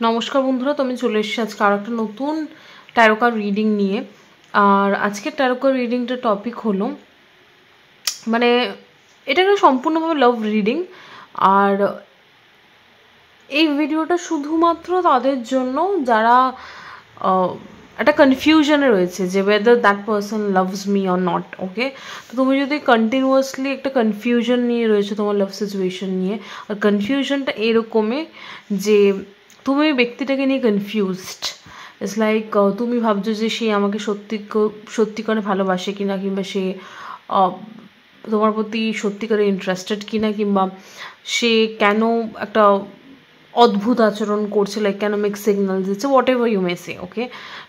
নমস্কার বন্ধুরা, তো আমি চলে এসেছি আজকে আর একটা নতুন ট্যারো কার্ড রিডিং নিয়ে। আর আজকের ট্যারো কার্ড রিডিংটার টপিক হলো মানে এটা একটা সম্পূর্ণভাবে লাভ রিডিং। আর এই ভিডিওটা শুধুমাত্র তাদের জন্য যারা একটা কনফিউশনে রয়েছে যে whether that person loves me or not. Okay, তো তুমি যদি কন্টিনিউয়াসলি একটা কনফিউশন নিয়ে রয়েছে তোমার লাভ সিচুয়েশন নিয়ে, আর কনফিউশনটা এরকমই যে তুমি ব্যক্তিটাকে নিয়ে কনফিউজড। ইটস লাইক তুমি ভাবছো যে সে আমাকে সত্যিকারে ভালোবাসে কিনা, কিংবা সে তোমার প্রতি সত্যিকারে ইন্টারেস্টেড কিনা, কিংবা সে কেন একটা অদ্ভুত আচরণ করছে, লাইক কেন মিক্স সিগন্যাল দিচ্ছে, whatever you may say. Okay,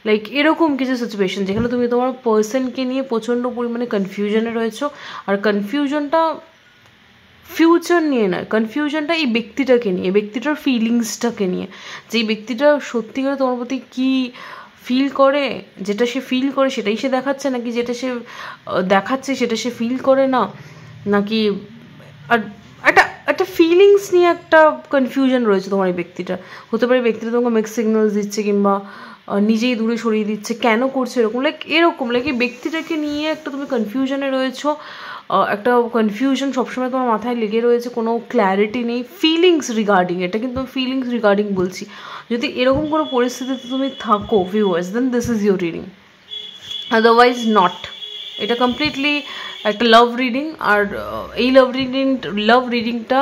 like এরকম কিছু সিচুয়েশন যেখানে তুমি তোমার পার্সনকে নিয়ে প্রচণ্ড পরিমাণে কনফিউশনে রয়েছো। আর কনফিউশনটা ফিউচার নিয়ে নয়, কনফিউশনটা এই ব্যক্তিটাকে নিয়ে, ব্যক্তিটার ফিলিংসটাকে নিয়ে, যে এই ব্যক্তিটা সত্যিকারে তোমার প্রতি কী ফিল করে, যেটা সে ফিল করে সেটাই সে দেখাচ্ছে, নাকি যেটা সে দেখাচ্ছে সেটা সে ফিল করে না, নাকি আর একটা একটা ফিলিংস নিয়ে একটা কনফিউশন রয়েছে তোমার এই ব্যক্তিটা। হতে পারে ব্যক্তিটা তোমাকে মিক্স সিগন্যালস দিচ্ছে, কিংবা নিজেই দূরে সরিয়ে দিচ্ছে, কেন করছে এরকম, লাইক এই ব্যক্তিটাকে নিয়ে একটা তুমি কনফিউশনে রয়েছো। একটা কনফিউশন সবসময় তোমার মাথায় লেগে রয়েছে, কোনো ক্ল্যারিটি নেই ফিলিংস রিগার্ডিং, এটা কিন্তু আমি ফিলিংস রিগার্ডিং বলছি। যদি এরকম কোনো পরিস্থিতিতে তুমি থাকো viewers, then this is your reading, otherwise not. এটা কমপ্লিটলি একটা লাভ রিডিং। আর এই লাভ রিডিংটা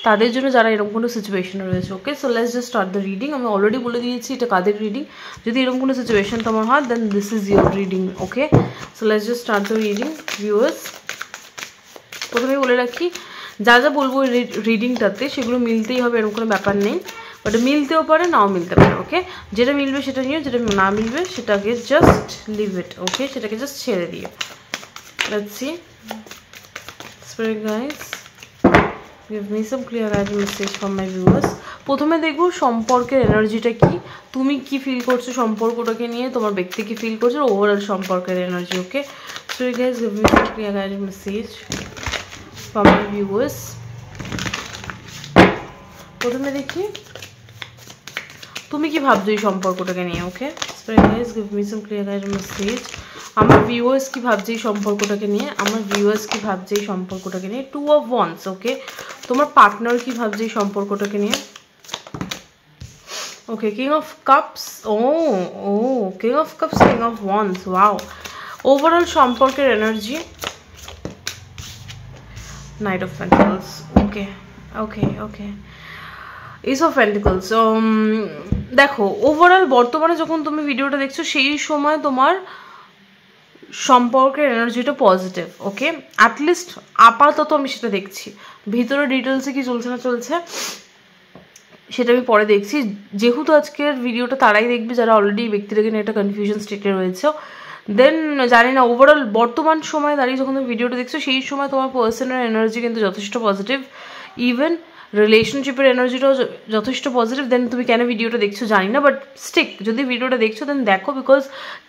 তাদের জন্য যারা এরকম কোনো সিচুয়েশনে রয়েছে। Okay, so let's just start the reading. আমি অলরেডি বলে দিয়েছি এটা কাদের রিডিং। যদি এরকম কোনো সিচুয়েশন তোমার হয়, then this is your reading. Okay, so let's just start the reading viewers. প্রথমে বলে রাখি, যা যা বলবো রিডিংটাতে সেগুলো মিলতেই হবে এরকম কোনো ব্যাপার নেই, বাট মিলতেও পারে নাও মিলতে পারে। ওকে, যেটা মিলবে সেটা নিও, যেটা না মিলবে সেটাকে জাস্ট লিভ ইট। ওকে, সেটাকে জাস্ট ছেড়ে দিও। Let's see spirit guides, give me some clear guiding message from my viewers. প্রথমে দেখবো সম্পর্কের এনার্জিটা কি, তুমি কি ফিল করছো সম্পর্কটাকে নিয়ে, তোমার ব্যক্তি কি ফিল করছো, ওভারঅল সম্পর্কের energy. Okay, spirit guides, give me some clear guiding message from my viewers. প্রথমে দেখি তুমি কি ভাবছো এই সম্পর্কটাকে নিয়ে। Okay, spirit guys, give me some clear guidance message. আমার ভিউয়ার্স কি ভাবছে এই সম্পর্কটাকে নিয়ে, আমার ভিউয়ার্স কি ভাবছে এই সম্পর্কটাকে নিয়ে। Two of wands. ওকে, তোমার পার্টনার কি ভাবছে এই সম্পর্কটাকে নিয়ে। Okay, king of cups. Oh oh king of cups, king of wands. Wow, overall সম্পর্কের energy. Knight of Pentacles. Okay. Ace of Pentacles. দেখো, ওভারঅল বর্তমানে যখন তুমি ভিডিওটা দেখছো সেই সময় তোমার সম্পর্কের এনার্জিটা পজিটিভ। ওকে, অ্যাটলিস্ট আপাতত আমি সেটা দেখছি। ভিতরে ডিটেলসে কি চলছে না চলছে সেটা আমি পরে দেখছি। যেহেতু আজকের ভিডিওটা তারাই দেখবে যারা অলরেডি ব্যক্তিটাকে নিয়ে একটা কনফিউশন স্টেটে রয়েছে। দেন জানি না, ওভারঅল বর্তমান সময় দাঁড়িয়ে যখন তুমি ভিডিওটা দেখছো সেই সময় তোমার পার্সনের এনার্জি কিন্তু যথেষ্ট পজিটিভ। ইভেন রিলেশনশিপের এনার্জিটাও যথেষ্ট পজিটিভ। দেন তুমি কেন ভিডিওটা দেখছো জানি না, বাট স্টিক যদি ভিডিওটা দেখছো দেন দেখো, বিকজ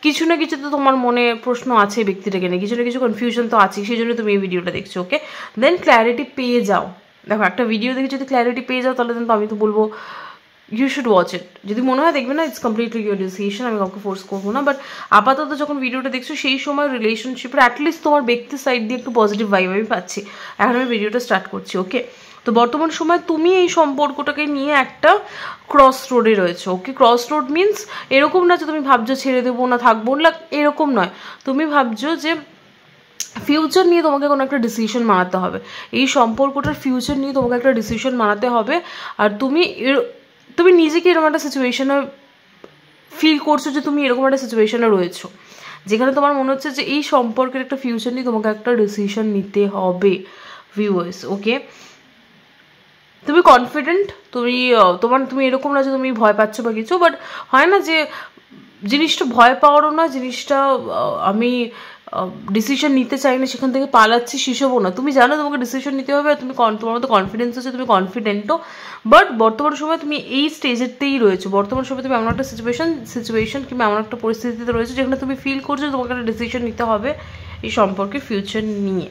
কিছু না কিছু তো তোমার মনে প্রশ্ন আছে ব্যক্তিটাকে নিয়ে, কিছু না কিছু কনফিউশন তো আছে, সেই জন্য তুমি এই ভিডিওটা দেখছো। ওকে, দেন ক্ল্যারিটি পেয়ে যাও। দেখো, একটা ভিডিও দেখে যদি ক্ল্যারিটি পেয়ে যাও তাহলে দেন তো আমি তো বলবো ইউ শুড ওয়াচ ইট। যদি মনে হয় দেখবে না, ইটস কমপ্লিটলি ইউর ডিসিশন, আমি কাউকে ফোর্স করবো না। বাট আপাতত যখন ভিডিওটা দেখছো সেই সময় রিলেশনশিপের অ্যাটলিস্ট তোমার ব্যক্তির সাইড দিয়ে একটু পজিটিভ ভাইব আমি পাচ্ছি। এখন আমি ভিডিওটা স্টার্ট করছি। ওকে, তো বর্তমান সময় তুমি এই সম্পর্কটাকে নিয়ে একটা ক্রস রোডে রয়েছো। ওকে, ক্রস রোড মিনস এরকম না যে তুমি ভাবছো ছেড়ে দেবো না থাকবো না, এরকম নয়। তুমি ভাবছো যে ফিউচার নিয়ে তোমাকে কোনো একটা ডিসিশন বানাতে হবে, এই সম্পর্কটার ফিউচার নিয়ে তোমাকে একটা ডিসিশন বানাতে হবে। আর তুমি নিজেকে এরকম একটা সিচুয়েশনে ফিল করছো যে তুমি এরকম একটা সিচুয়েশনে রয়েছো যেখানে তোমার মনে হচ্ছে যে এই সম্পর্কের একটা ফিউচার নিয়ে তোমাকে একটা ডিসিশন নিতে হবে ভিউয়ার্স। ওকে, তুমি কনফিডেন্ট, তুমি এরকম না যে তুমি ভয় পাচ্ছ বা কিছু, বাট হয় না যে জিনিসটা ভয় পাওয়ারও না, জিনিসটা আমি ডিসিশন নিতে চাই না সেখান থেকে পালাচ্ছি সেসবও না। তুমি জানো তোমাকে ডিসিশন নিতে হবে, আর তোমার মধ্যে কনফিডেন্স আছে, তুমি কনফিডেন্টও। বাট বর্তমান সময় তুমি এই স্টেজেতেই রয়েছো। বর্তমান সময় তুমি এমন একটা সিচুয়েশন কিংবা এমন একটা পরিস্থিতিতে রয়েছো যেখানে তুমি ফিল করছো তোমাকে একটা ডিসিশন নিতে হবে এই সম্পর্কে ফিউচার নিয়ে।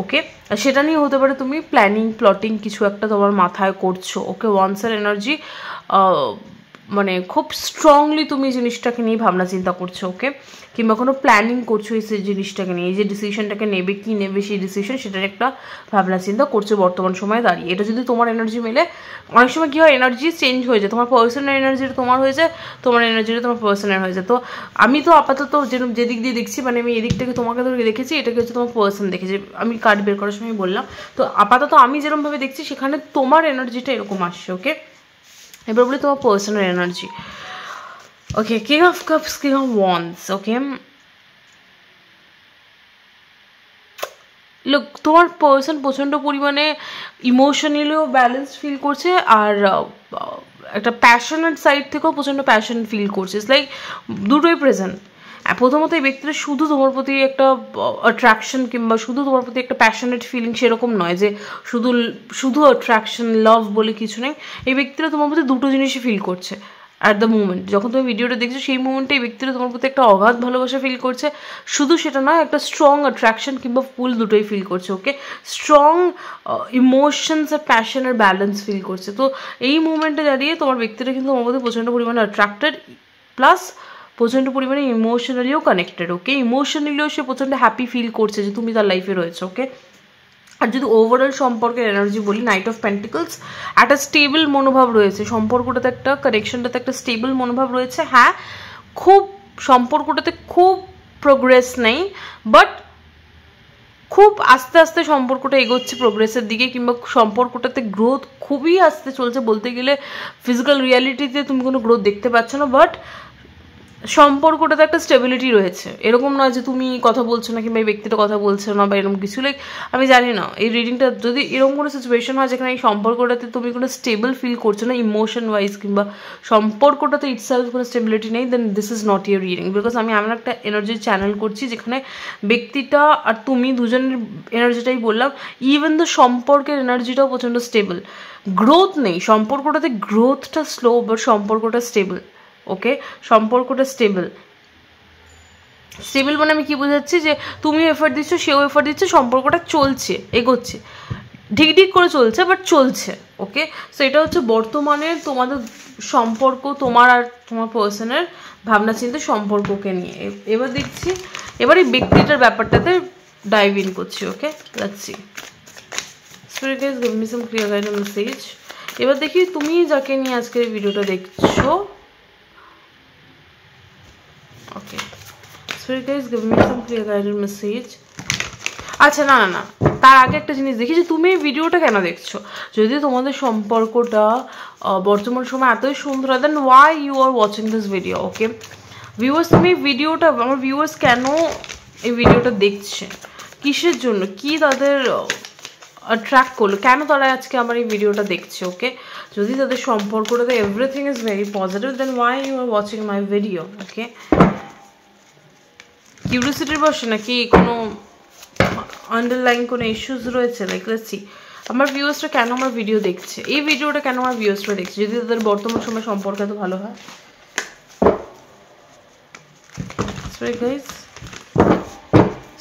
ওকে, সেটা নিয়ে হতে পারে তুমি প্ল্যাটিং কিছু একটা তোমার মাথায় করছো। ওকে, ওয়ান্সের এনার্জি, মানে খুব স্ট্রংলি তুমি জিনিসটাকে নিয়ে ভাবনা চিন্তা করছো, ওকে, কিংবা কোনো প্ল্যানিং করছো এই জিনিসটাকে নিয়ে, এই যে ডিসিশনটাকে নেবে কি নেবে সেই ডিসিশন, সেটার একটা ভাবনা চিন্তা করছো বর্তমান সময়ে দাঁড়িয়ে। এটা যদি তোমার এনার্জি মেলে, অনেক সময় কী হয় এনার্জি চেঞ্জ হয়ে যায়, তোমার পার্সনের এনার্জিটা তোমার হয়ে যায়, তোমার এনার্জিটা তোমার পার্সনের হয়ে যায়। তো আমি তো আপাতত যেদিক দিয়ে দেখছি, মানে আমি এদিকটাকে তোমাকে ধরে দেখেছি, এটাকে হচ্ছে তোমার পার্সন দেখেছি, আমি কার্ড বের করার সময় বললাম। তো আপাতত আমি যেরকমভাবে দেখছি সেখানে তোমার এনার্জিটা এরকম আসছে, ওকে। এবার বলি তোমার personal energy, okay. King of cups, king of wands, okay. লোক তোমার পার্সন প্রচণ্ড পরিমাণে ইমোশনালিও ব্যালেন্স ফিল করছে, আর একটা প্যাশনেট সাইড থেকেও প্রচণ্ড প্যাশন ফিল করছে। ইটস লাইক দুটোই প্রেজেন্ট। প্রথমত এই ব্যক্তিটা শুধু তোমার প্রতি একটা অ্যাট্রাকশন কিংবা শুধু তোমার প্রতি একটা প্যাশনেট ফিলিং সেরকম নয়, যে শুধু অ্যাট্রাকশন লাভ বলে কিছু নেই। এই ব্যক্তিটা তোমার প্রতি দুটো জিনিসই ফিল করছে অ্যাট দ্য মুমেন্ট। যখন তুমি ভিডিওটা দেখছো সেই মুমেন্টে এই ব্যক্তিটা তোমার প্রতি একটা অগাধ ভালোবাসা ফিল করছে, শুধু সেটা নয়, একটা স্ট্রং অ্যাট্রাকশন কিংবা পুল দুটোই ফিল করছে, ওকে। স্ট্রং ইমোশনস আর প্যাশনের ব্যালেন্স ফিল করছে। তো এই মুমেন্টে দাঁড়িয়ে তোমার ব্যক্তিটা কিন্তু তোমার প্রতি প্রচণ্ড পরিমাণে অ্যাট্রাক্টেড, প্লাস প্রচণ্ড পরিমাণে ইমোশনালিও কানেক্টেড, ওকে। ইমোশনালিও সে প্রচণ্ড হ্যাপি ফিল করছে যে তুমি তার লাইফে রয়েছে, ওকে। আর যদি ওভারঅল সম্পর্কের এনার্জি বলি, নাইট অফ পেন্টিকলস, একটা স্টেবল মনোভাব রয়েছে সম্পর্কটাতে, একটা কানেকশনটাতে একটা স্টেবল মনোভাব রয়েছে। হ্যাঁ, খুব সম্পর্কটাতে খুব প্রোগ্রেস নেই, বাট খুব আস্তে আস্তে সম্পর্কটা এগোচ্ছে প্রোগ্রেসের দিকে, কিংবা সম্পর্কটাতে গ্রোথ খুবই আস্তে চলছে। বলতে গেলে ফিজিক্যাল রিয়ালিটিতে তুমি কোনো গ্রোথ দেখতে পাচ্ছ না, বাট সম্পর্কটাতে একটা স্টেবিলিটি রয়েছে। এরকম নয় যে তুমি কথা বলছো না কিংবা এই ব্যক্তিটা কথা বলছে না বা এরকম কিছু। লাইক আমি জানি না এই রিডিংটা যদি এরকম কোনো সিচুয়েশন হয় যেখানে এই সম্পর্কটাতে তুমি কোনো স্টেবল ফিল করছো না ইমোশন ওয়াইজ, কিংবা সম্পর্কটাতে ইটসেলফ কোনো স্টেবিলিটি নেই, then this is not your reading. Because আমি এমন একটা এনার্জি চ্যানেল করছি যেখানে ব্যক্তিটা আর তুমি দুজনের এনার্জিটাই বললাম, ইভেন দ্য সম্পর্কের এনার্জিটাও প্রচণ্ড স্টেবল। গ্রোথ নেই সম্পর্কটাতে, গ্রোথটা স্লো, বাট সম্পর্কটা স্টেবল, ওকে। সম্পর্কটা স্টেবল। স্টেবল মানে আমি কি বোঝাচ্ছি, যে তুমিও এফার্ট দিচ্ছ, সেও এফার্ট দিচ্ছে, সম্পর্কটা চলছে, এগোচ্ছে, ঢিক ঢিক করে চলছে, বাট চলছে, ওকে। সো এটা হচ্ছে বর্তমানে তোমাদের সম্পর্ক, তোমার আর তোমার পার্সনের ভাবনা চিন্তা সম্পর্ককে নিয়ে। এবার দেখছি, এবার এই ব্যক্তিটার ব্যাপারটাতে ডাইভ ইন করছি, okay. Let's see spirit guys give me some clear guidance message. এবার দেখি তুমি যাকে নিয়ে আজকের এই ভিডিওটা দেখছো, okay, spirit guys give me some clear guided message. আচ্ছা, না না না, তার আগে একটা জিনিস দেখি, যে তুমি এই ভিডিওটা কেন দেখছো। যদি তোমাদের সম্পর্কটা বর্তমান সময় এতই সুন্দর, then why you are watching this video, okay. Viewers, তুমি ভিডিওটা, আমার ভিউয়ার্স কেন এই ভিডিওটা দেখছে, কিসের জন্য, কি তাদের অ্যাট্রাক্ট করলো, কেন তারা আজকে আমার এই ভিডিওটা দেখছে, ওকে। যদি তাদের সম্পর্কটাতে everything is very positive, then why you are watching my video, okay. কিউরিওসিটির বসে নাকি কোনো আন্ডারলাইন কোনো ইস্যুস রয়েছে, লাইক লেটস সি আমার ভিউয়ার্সরা কেন আমার ভিডিও দেখছে, এই ভিডিওটা কেন আমার ভিউয়ার্সরা দেখছে, যদি তাদের বর্তমান সময় সম্পর্ক এত ভালো হয়।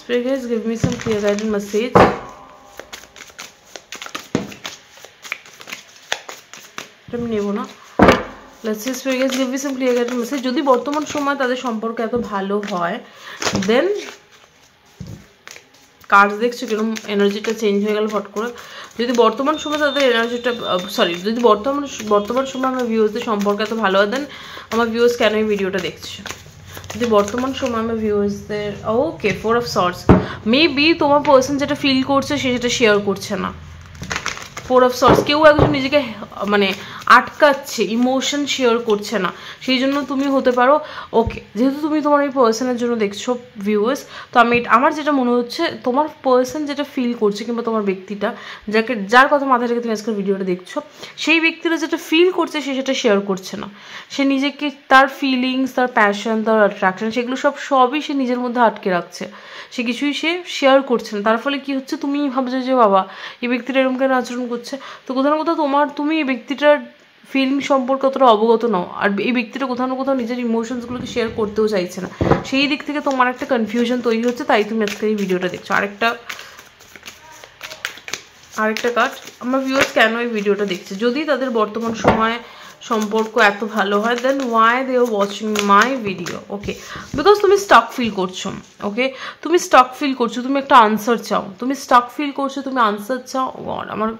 Spirit guys give me some clear guided message. আমি নেব না। Let's see, Spirit guys give me some clear guided message. যদি বর্তমান সময় তাদের সম্পর্ক এত ভালো হয়, দেন কার্ড দেখছো কিরকম এনার্জিটা চেঞ্জ হয়ে গেল ফট করে। যদি বর্তমান সময় তাদের এনার্জিটা যদি বর্তমান সময় আমার ভিউয়ার্সদের সম্পর্ক এত ভালো হয়, দেন আমার ভিউয়ার্স কেন এই ভিডিওটা দেখছে। যদি বর্তমান সময় আমার ভিউয়ার্সদের, ওকে, 4 of Swords, মেবি তোমার পার্সন যেটা ফিল করছে সে সেটা শেয়ার করছে না। 4 of Swords, কেউ একজন নিজেকে মানে আটকাচ্ছে, ইমোশন শেয়ার করছে না, সেই জন্য তুমি হতে পারো, ওকে। যেহেতু তুমি তোমার এই পার্সনের জন্য দেখছো ভিউয়ার্স, তো আমার যেটা মনে হচ্ছে তোমার পার্সন যেটা ফিল করছে, কিংবা তোমার ব্যক্তিটা যার কথা মাথায় রেখে তুমি আজকের ভিডিওটা দেখছো, সেই ব্যক্তিটা যেটা ফিল করছে সে সেটা শেয়ার করছে না। সে নিজেকে, তার ফিলিংস, তার প্যাশন, তার অ্যাট্রাকশন, সেগুলো সবই সে নিজের মধ্যে আটকে রাখছে, সে কিছুই সে শেয়ার করছে না। তার ফলে কি হচ্ছে, তুমি ভাবছো যে বাবা এই ব্যক্তিটা এরকম কেন আচরণ করছে, তো কোথাও না কোথাও তুমি এই ব্যক্তিটার ফিলিং সম্পর্কে অতটা অবগত নও, আর এই ব্যক্তিটা কোথাও না কোথাও নিজের ইমোশনসগুলোকে শেয়ার করতেও চাইছে না, সেই দিক থেকে তোমার একটা কনফিউশন তৈরি হচ্ছে, তাই তুমি আজকে এই ভিডিওটা দেখছো। আরেকটা কার্ড, আমার ভিউয়ার্স কেন এই ভিডিওটা দেখছে, যদি তাদের বর্তমান সময়ে সম্পর্ক এত ভালো হয়, then why they are watching my video? Okay, because তুমি স্টাক ফিল করছো। ওকে, তুমি স্টাক ফিল করছো, তুমি একটা আনসার চাও, তুমি স্টাক ফিল করছো, তুমি আনসার চাও। গড, আমার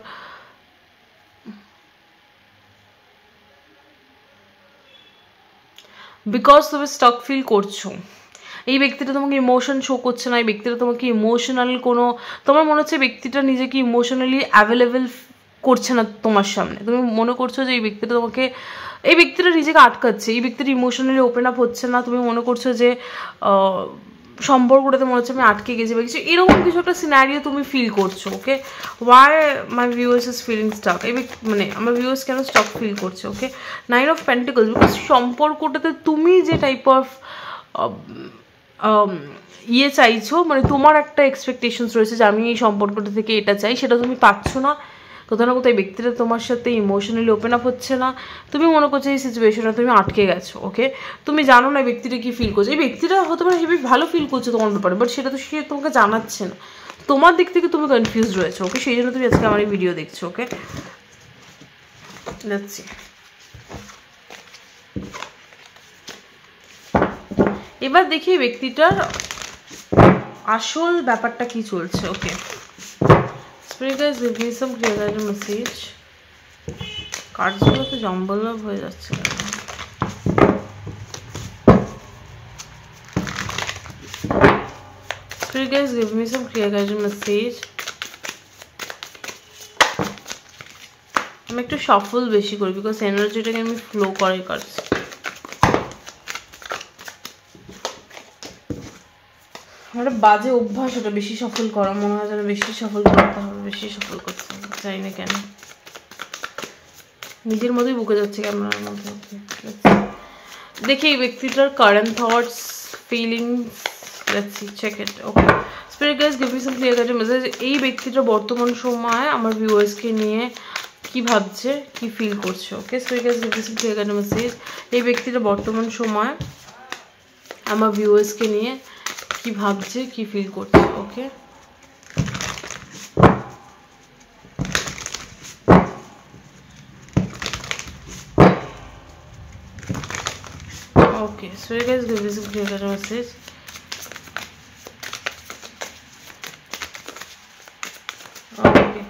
বিকজ তুমি স্টাক ফিল করছো। এই ব্যক্তিটা তোমাকে ইমোশন শো করছে না, এই ব্যক্তিটা তোমাকে ইমোশনাল কোনো, তোমার মনে হচ্ছে ব্যক্তিটা নিজেকে ইমোশনালি অ্যাভেলেবেল করছে না তোমার সামনে। তুমি মনে করছো যে এই ব্যক্তিটা তোমাকে, এই ব্যক্তিটা নিজেকে আটকাচ্ছে, এই ব্যক্তিটা ইমোশনালি ওপেন আপ হচ্ছে না। তুমি মনে করছো যে সম্পর্কটাতে মনে হচ্ছে আমি আটকে গেছি বা কিছু, এরকম কিছু একটা সিনারিও তুমি ফিল করছো। Okay, why my viewers is feeling stuck? এই মানে আমার ভিউয়ার্স কেন স্টাক ফিল করছে? ওকে, 9 অফ পেন্টিকলস, বিকজ সম্পর্কটাতে তুমি যে টাইপ অফ ইয়ে চাইছো, মানে তোমার একটা এক্সপেকটেশনস রয়েছে যে আমি এই সম্পর্কটা থেকে এটা চাই, সেটা তুমি পাচ্ছ না। কোথাও না কোথাও এই ব্যক্তিটা তোমার সাথে ইমোশনালি ওপেন আপ হচ্ছে না। তুমি মনে করছো এই সিচুয়েশনে তুমি আটকে গেছো। ওকে, তুমি জানো না এই ব্যক্তিটা কি ফিল করছে। এই ব্যক্তিটা হতে পারে হেবি ভালো ফিল করছে তোমার ব্যাপারে, বাট সেটা তো সে তোমাকে জানাচ্ছে না। তোমার দিক থেকে তুমি কনফিউজ রয়েছো। ওকে, সেই জন্য তুমি আজকে আমার এই ভিডিও দেখছো। ওকে, লেটস সি। এবার দেখি ব্যক্তিটার আসল ব্যাপারটা কি চলছে। ওকে, Spirit guys, give me some clear message. কার্ডসগুলো তো জম্বল হয়ে যাচ্ছে। Spirit guys, give me some clear message. আমি একটু shuffle বেশি করি বিকজ এনার্জিটাকে আমি ফ্লো করাই কাটছি। একটা বাজে অভ্যাস ওটা, বেশি সফল করা। মনে হয় যেন বেশি সফল করতে হবে, বেশি সফল করতে হবে, চাই না কেন নিজের মতোই বুকে যাচ্ছে ক্যামেরার মধ্যে। দেখি এই ব্যক্তিটার current thoughts, feelings, let's see, check it. Okay, spirit guys, give me some clear cut message. এই ব্যক্তিটা বর্তমান সময়ে আমার ভিউয়ার্সকে নিয়ে কি ভাবছে, কি ফিল করছে। Okay, spirit guys, give me some clear cut message. এই ব্যক্তিটা বর্তমান সময়ে আমার ভিউয়ার্সকে নিয়ে কি ভাবছে, কি ফিল করছে। ওকে, okay, so you guys give me some clear message. Okay,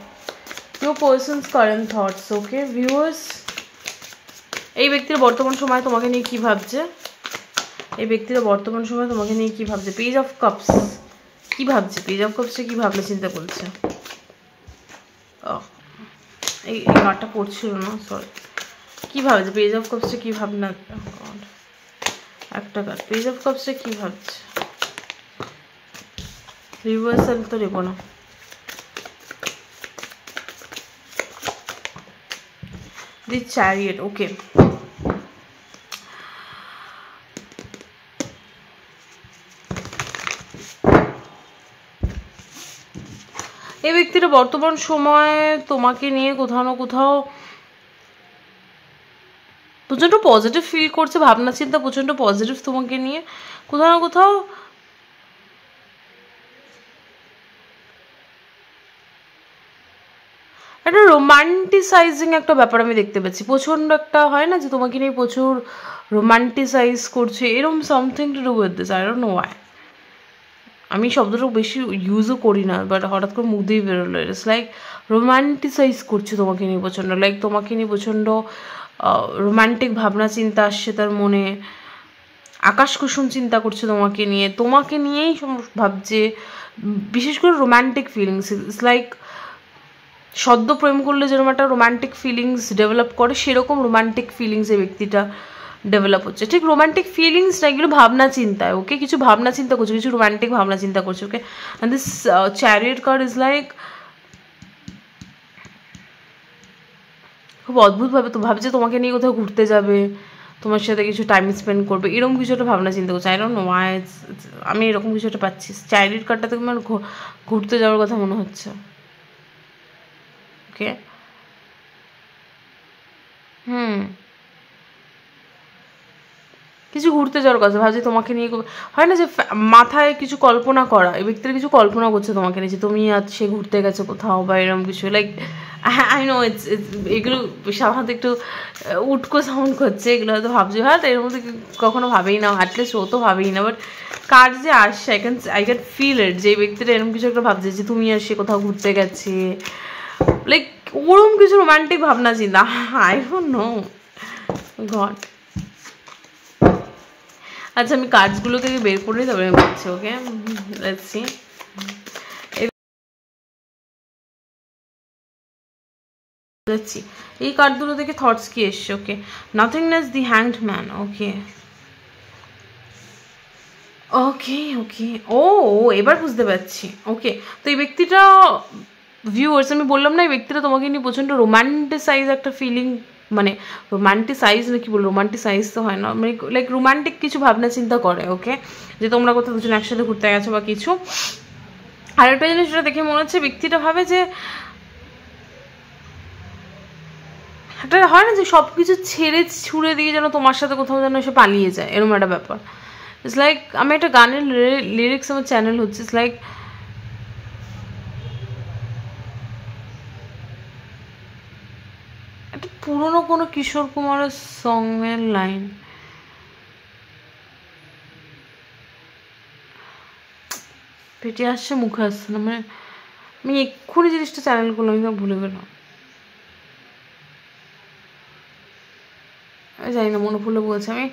your person's current thoughts. Okay, viewers, এই ব্যক্তির বর্তমান সময় তোমাকে নিয়ে কি ভাবছে, এই ব্যক্তির বর্তমান সময় তোমাকে নিয়ে কি ভাবছে। পেজ অফ কাপস, কি ভাবছে, পেজ অফ কাপসে কি ভাবনা চিন্তা করছে। এই কার্ডটা পড়ছিল না, সরি। কি ভাবছে পেজ অফ কাপসে, কি ভাবনা, একটা কার্ড পেজ অফ কাপসে কি ভাবছে। রিভার্সাল তো নেবো না। দি চ্যারিয়েট। ওকে, এই ব্যক্তিটা বর্তমান সময়ে তোমাকে নিয়ে কোথাও না কোথাও প্রচণ্ড পজিটিভ ফিল করছে, ভাবনা চিন্তা প্রচণ্ড পজিটিভ তোমাকে নিয়ে। কোথাও না কোথাও একটা রোমান্টিসাইজিং একটা ব্যাপার আমি দেখতে পাচ্ছি। প্রচণ্ড একটা হয় না যে তোমাকে নিয়ে প্রচুর রোমান্টিসাইজ করছে, এরকম something to do with this, I don't know Y. আমি শব্দটা বেশি ইউজও করি না, বাট হঠাৎ করে মুখ দিয়ে বেরোলো। ইটস লাইক রোমান্টিসাইজ করছে তোমাকে নিয়ে প্রচণ্ড, লাইক তোমাকে নিয়ে প্রচণ্ড রোমান্টিক ভাবনা চিন্তা আসছে তার মনে, আকাশ কুসুম চিন্তা করছে তোমাকে নিয়ে, তোমাকে নিয়েই ভাবছে। বিশেষ করে রোম্যান্টিক ফিলিংস, ইটস লাইক সদ্য প্রেম করলে যেরকম একটা রোম্যান্টিক ফিলিংস ডেভেলপ করে, সেরকম রোম্যান্টিক ফিলিংস এই ব্যক্তিটা ডেভেলপ হচ্ছে। ঠিক রোম্যান্টিক ফিলিংস না, এগুলো ভাবনা চিন্তায়। ওকে, কিছু ভাবনা চিন্তা করছে, কিছু রোম্যান্টিক ভাবনা চিন্তা করছে। Okay, and this chariot card is like খুব অদ্ভুতভাবে তো ভাবছে তোমাকে নিয়ে কোথাও ঘুরতে যাবে, তোমার সাথে কিছু টাইম স্পেন্ড করবে, এরকম কিছু একটা ভাবনা চিন্তা করছে। আই ডোন্ট নো ওয়াই, আমি এরকম কিছু একটা পাচ্ছি। চ্যারিয়েট কার্ডটা থেকে আমার ঘুরতে যাওয়ার কথা মনে হচ্ছে। ওকে, কিছু ঘুরতে যাওয়ার কথা ভাবছি তোমাকে নিয়ে। হয় না যে মাথায় কিছু কল্পনা করা, এই ব্যক্তির কিছু কল্পনা করছে তোমাকে নিয়ে, যে তুমি আজ সে ঘুরতে গেছে কোথাও বা এরকম কিছু। লাইক আই নো ইটস এগুলো সাধারণত একটু উটকো সাউন্ড করছে, এগুলো হয়তো ভাবছি হ্যাঁ এর মধ্যে কখনো ভাবেই না, অ্যাটলিস্ট ও তো ভাবেই না, বাট কার যে আসছে আই ক্যান ফিল ইট যে ব্যক্তিটা এরকম কিছু একটা ভাবছে যে তুমি আর সে কোথাও ঘুরতে গেছে, লাইক ওরকম কিছু রোমান্টিক ভাবনা চিন্তা, আই ডোন্ট নো গড। আচ্ছা আমি কার্ডসগুলো থেকে বের করে তবে আমি বলছি, ওকে লেটস সি। দেখছি এই কার্ডগুলো থেকে থটস কি এসছে, ওকে নাথিংনেস, দি হ্যাংড ম্যান, ওকে ওকে ওকে ও এবার বুঝতে পারছি, ওকে তো এই ব্যক্তিটা ভিউয়ার্স আমি বললাম না এই ব্যক্তিটা তোমাকে নিয়ে প্রচণ্ড রোমান্টিসাইজ একটা ফিলিং, মানে রোমান্টিসাইজ না কি বলবো, রোমান্টিসাইজ তো হয় না, মানে লাইক রোমান্টিক কিছু ভাবনা চিন্তা করে, ওকে যে তোমরা কোথাও দুজন একসাথে ঘুরতে গেছো বা কিছু। আর একটা জিনিস যেটা দেখে মনে হচ্ছে ব্যক্তিটা ভাবে যে একটা হয় না যে সব কিছু ছেড়ে ছুড়ে দিয়ে যেন তোমার সাথে কোথাও যেন এসে পালিয়ে যায়, এরকম একটা ব্যাপার। ইটস লাইক আমি একটা গানের লিরিক্স আমার চ্যানেল হচ্ছে, ইটস লাইক একটা পুরোনো কোনো কিশোর কুমারের সঙের লাইন, পেটে আসছে মুখে আসছে না, মানে আমি এক্ষুনি জিনিসটা চ্যানেল করলাম আমি ভুলে গেলাম, আমি জানি না মনে পড়লে বলছি আমি,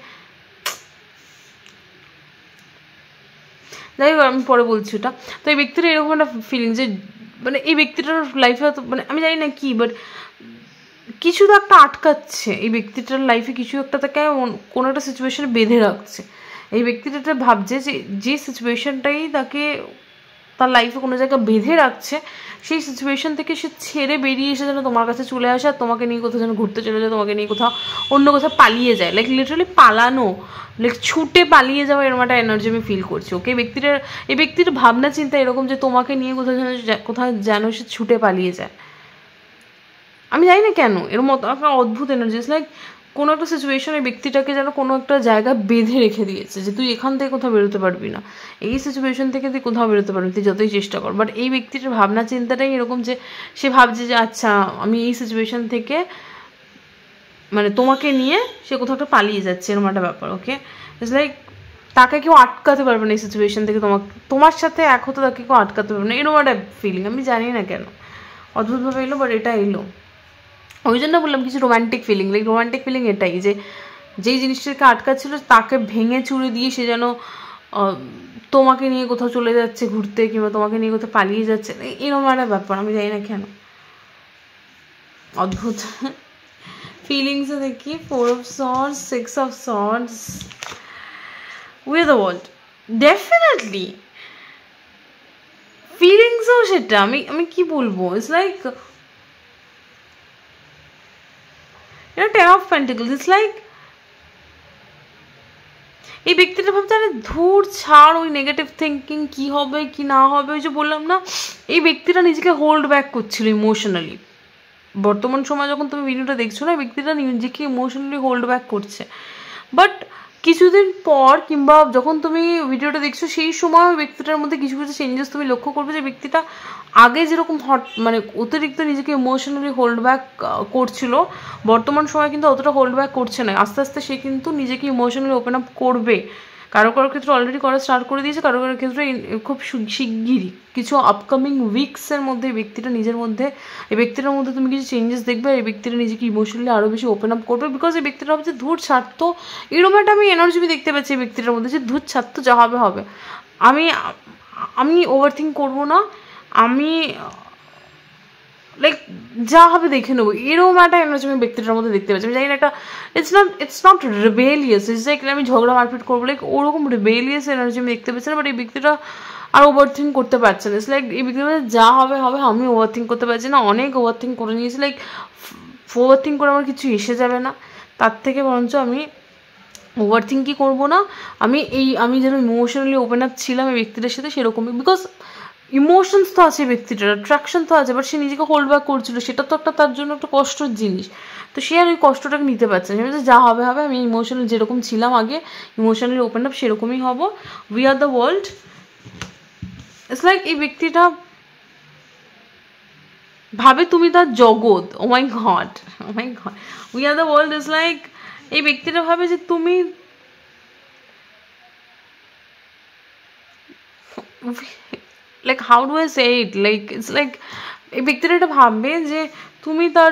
যাই হোক আমি পরে বলছি ওটা। তো এই ব্যক্তিটা এরকম একটা ফিলিং যে মানে এই ব্যক্তিটার লাইফে হয়তো মানে আমি জানি না কি, বাট কিছু তো একটা আটকাচ্ছে এই ব্যক্তিটার লাইফে, কিছু একটা তাকে কোনো একটা সিচুয়েশনে বেঁধে রাখছে। এই ব্যক্তিটা ভাবছে যে যে সিচুয়েশনটাই তাকে তার লাইফে কোনো জায়গায় বেঁধে রাখছে, সেই সিচুয়েশন থেকে সে ছেড়ে বেরিয়ে এসে যেন তোমার কাছে চলে আসে আর তোমাকে নিয়ে কোথাও যেন ঘুরতে চলে যায়, তোমাকে নিয়ে কোথাও অন্য কোথাও পালিয়ে যায়, লাইক লিটারালি পালানো, লাইক ছুটে পালিয়ে যাওয়া, এরকম একটা এনার্জি আমি ফিল করছি, ওকে এই ব্যক্তির ভাবনা চিন্তা এরকম যে তোমাকে নিয়ে কোথাও যেন সে ছুটে পালিয়ে যায়। আমি জানি না কেন এর মতো আপনার অদ্ভুত এনার্জি, লাইক কোনো একটা সিচুয়েশনে ব্যক্তিটাকে যেন কোনো একটা জায়গা বেঁধে রেখে দিয়েছে যে তুই এখান থেকে কোথাও বেরোতে পারবি না, এই সিচুয়েশন থেকে তুই কোথাও বেরোতে পারবি তুই যতই চেষ্টা কর। বাট এই ব্যক্তিটার ভাবনা চিন্তাটাই এরকম যে সে ভাবছে যে আচ্ছা আমি এই সিচুয়েশন থেকে মানে তোমাকে নিয়ে সে কোথাও একটা পালিয়ে যাচ্ছে, এরকম একটা ব্যাপার, ওকে ইটস লাইক তাকে কেউ আটকাতে পারবে না এই সিচুয়েশন থেকে, তোমার সাথে এক হতো তাকে কেউ আটকাতে পারবে না, এরকম একটা ফিলিং, আমি জানি না কেন অদ্ভুতভাবে এলো, বাট এটা এলো। ওই জন্য বললাম কিছু romantic feeling, like romantic feeling এটাই যে যেই জিনিসটাকে আটকাচ্ছিল তাকে ভেঙে চুড়ে দিয়ে সে যেন তোমাকে নিয়ে কোথাও চলে যাচ্ছে ঘুরতে, কিংবা তোমাকে নিয়ে কোথাও পালিয়ে যাচ্ছে, এরকম একটা ব্যাপার, আমি জানি না কেন অদ্ভুত ফিলিংসে দেখি 4 of swords, 6 of swords, with the world definitely ফিলিংসও সেটা আমি কি বলবো, it's like Ten of Pentacles, it's like এই ব্যক্তিটা ভাবছে আরে ধুর ছাড় ওই নেগেটিভ থিঙ্কিং কি হবে কি না হবে, ওই যে বললাম না এই ব্যক্তিটা নিজেকে হোল্ড ব্যাক করছিল ইমোশনালি, বর্তমান সময় যখন তুমি ভিডিওটা দেখছো না ব্যক্তিটা নিজেকে ইমোশনালি হোল্ড ব্যাক করছে, বাট কিছুদিন পর কিংবা যখন তুমি ভিডিওটা দেখছো সেই সময় ওই ব্যক্তিটার মধ্যে কিছু কিছু চেঞ্জেস তুমি লক্ষ্য করবে যে ব্যক্তিটা আগে যেরকম মানে অতিরিক্ত নিজেকে ইমোশনালি হোল্ড ব্যাক করছিল, বর্তমান সময় কিন্তু অতটা হোল্ড ব্যাক করছে না, আস্তে আস্তে সে কিন্তু নিজেকে ইমোশনালি ওপেন আপ করবে, কারো কারোর ক্ষেত্রে অলরেডি করা স্টার্ট করে দিয়েছে, কারো কারোর ক্ষেত্রে খুব শিগগিরই কিছু আপকামিং উইকসের মধ্যে এই ব্যক্তিটা নিজের মধ্যে এই ব্যক্তিটার মধ্যে তুমি কিছু চেঞ্জেস দেখবে, এই ব্যক্তিটা নিজেকে ইমোশনালি আরও বেশি ওপেন আপ করবে, বিকজ এই ব্যক্তিটা ভাবছে ধূর ছাড়ত, এরকম একটা আমি এনার্জি দেখতে পাচ্ছি এই ব্যক্তিটার মধ্যে যে ধূর ছাড়তো যা হবে হবে, আমি ওভার থিঙ্ক করবো না, আমি লাইক যা হবে দেখে নেবো, এরকম একটা এনার্জি আমি ব্যক্তিটার মধ্যে দেখতে পাচ্ছি, আমি জানি না একটা ইটস নট রিবেলিয়াস, ইটস লাইক আমি ঝগড়া মারপিট করবো, লাইক ওরকম রিবেলিয়াস এনার্জি আমি দেখতে পাচ্ছি না, বাট এই ব্যক্তিটা আর ওভার থিঙ্ক করতে পারছে না, ইটস লাইক এই ব্যক্তিটা যা হবে হবে, আমি ওভার থিঙ্ক করতে পারছি না, অনেক ওভার থিঙ্ক করে নিয়েছি, লাইক ওভার থিঙ্ক করে আমার কিছু এসে যাবে না, তার থেকে বরঞ্চ আমি ওভার থিঙ্কই করবো না, আমি যেন ইমোশনালি ওপেন আপ ছিলাম এই ব্যক্তিটার সাথে সেরকমই, বিকজ ইমোশনস তো আছে ব্যক্তিটার, অ্যাট্রাকশন তো আছে, বাট সে নিজেকে হোল্ড ব্যাক করছিল, সেটা তো একটা তার জন্য একটা কষ্টের জিনিস, তো সে আর ওই কষ্টটাকে নিতে পারছে না, যা হবে হবে, আমি ইমোশনালি যেরকম ছিলাম আগে ইমোশনালি ওপেন আপ সেরকমই হব, we are the world, it's like এই ব্যক্তিটা ভাবে তুমি তার জগৎ। Oh my god, oh my god, we are the world is like, এই ব্যক্তিটা ভাবে যে তুমি, like how do I say it, like it's like এই ব্যক্তিটা এটা ভাববে যে তুমি তার,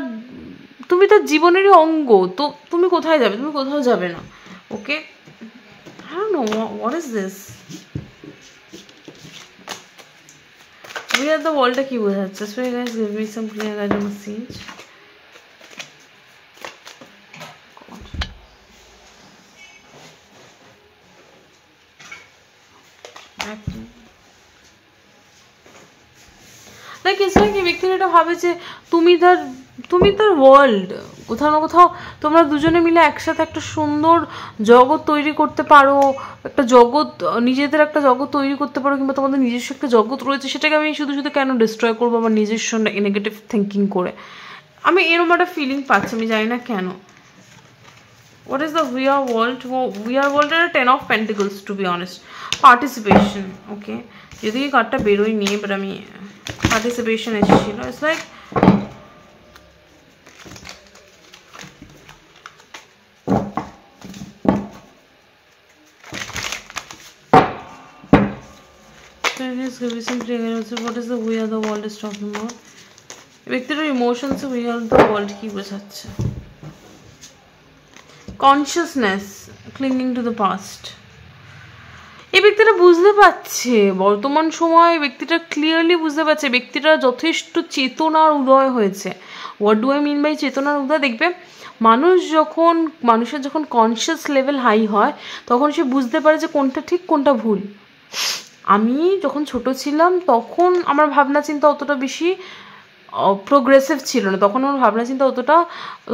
তুমি তার জীবনেরই অঙ্গ, তো তুমি কোথায় যাবে, তুমি কোথাও যাবে না। ওকে, I don't know what is this. We are the world কি বোঝাচ্ছে? So guys, give me some clear guidance message. Like it's like এই ব্যক্তিটা এটা ভাবে যে তুমি তার ওয়ার্ল্ড, কোথাও না কোথাও তোমরা দুজনে মিলে একসাথে একটা সুন্দর জগৎ তৈরি করতে পারো, একটা জগৎ, নিজেদের একটা জগৎ তৈরি করতে পারো, কিংবা তোমাদের নিজস্ব একটা জগৎ রয়েছে, সেটাকে আমি শুধু শুধু কেন ডিস্ট্রয় করবো আমার নিজস্ব নেগেটিভ থিঙ্কিং করে। আমি এরকম একটা ফিলিং পাচ্ছি, আমি জানি না কেন। What is the We Are World? We Are World এর 10 of Pentacles, to be honest. Participation, okay? যদি এই কার্ডটা বেরোই নিয়ে, বাট আমি পার্টিসিপেশন এসেছিল। It's like what is the We Are the World is talking about? ব্যক্তিটার emotions We Are the World কি বোঝাচ্ছে? Consciousness, clinging to the past. এই ব্যক্তিটা বুঝতে পারছে বর্তমান সময়, ব্যক্তিটা ক্লিয়ারলি বুঝতে পারছে ব্যক্তিটা যথেষ্ট চেতনার উদয় হয়েছে। What do I mean by চেতনার উদয়? দেখবে মানুষের যখন কনসিয়াস লেভেল হাই হয়, তখন সে বুঝতে পারে যে কোনটা ঠিক কোনটা ভুল। আমি যখন ছোট ছিলাম তখন আমার ভাবনা চিন্তা অতটা বেশি প্রোগ্রেসিভ ছিল না, তখন আমার ভাবনা চিন্তা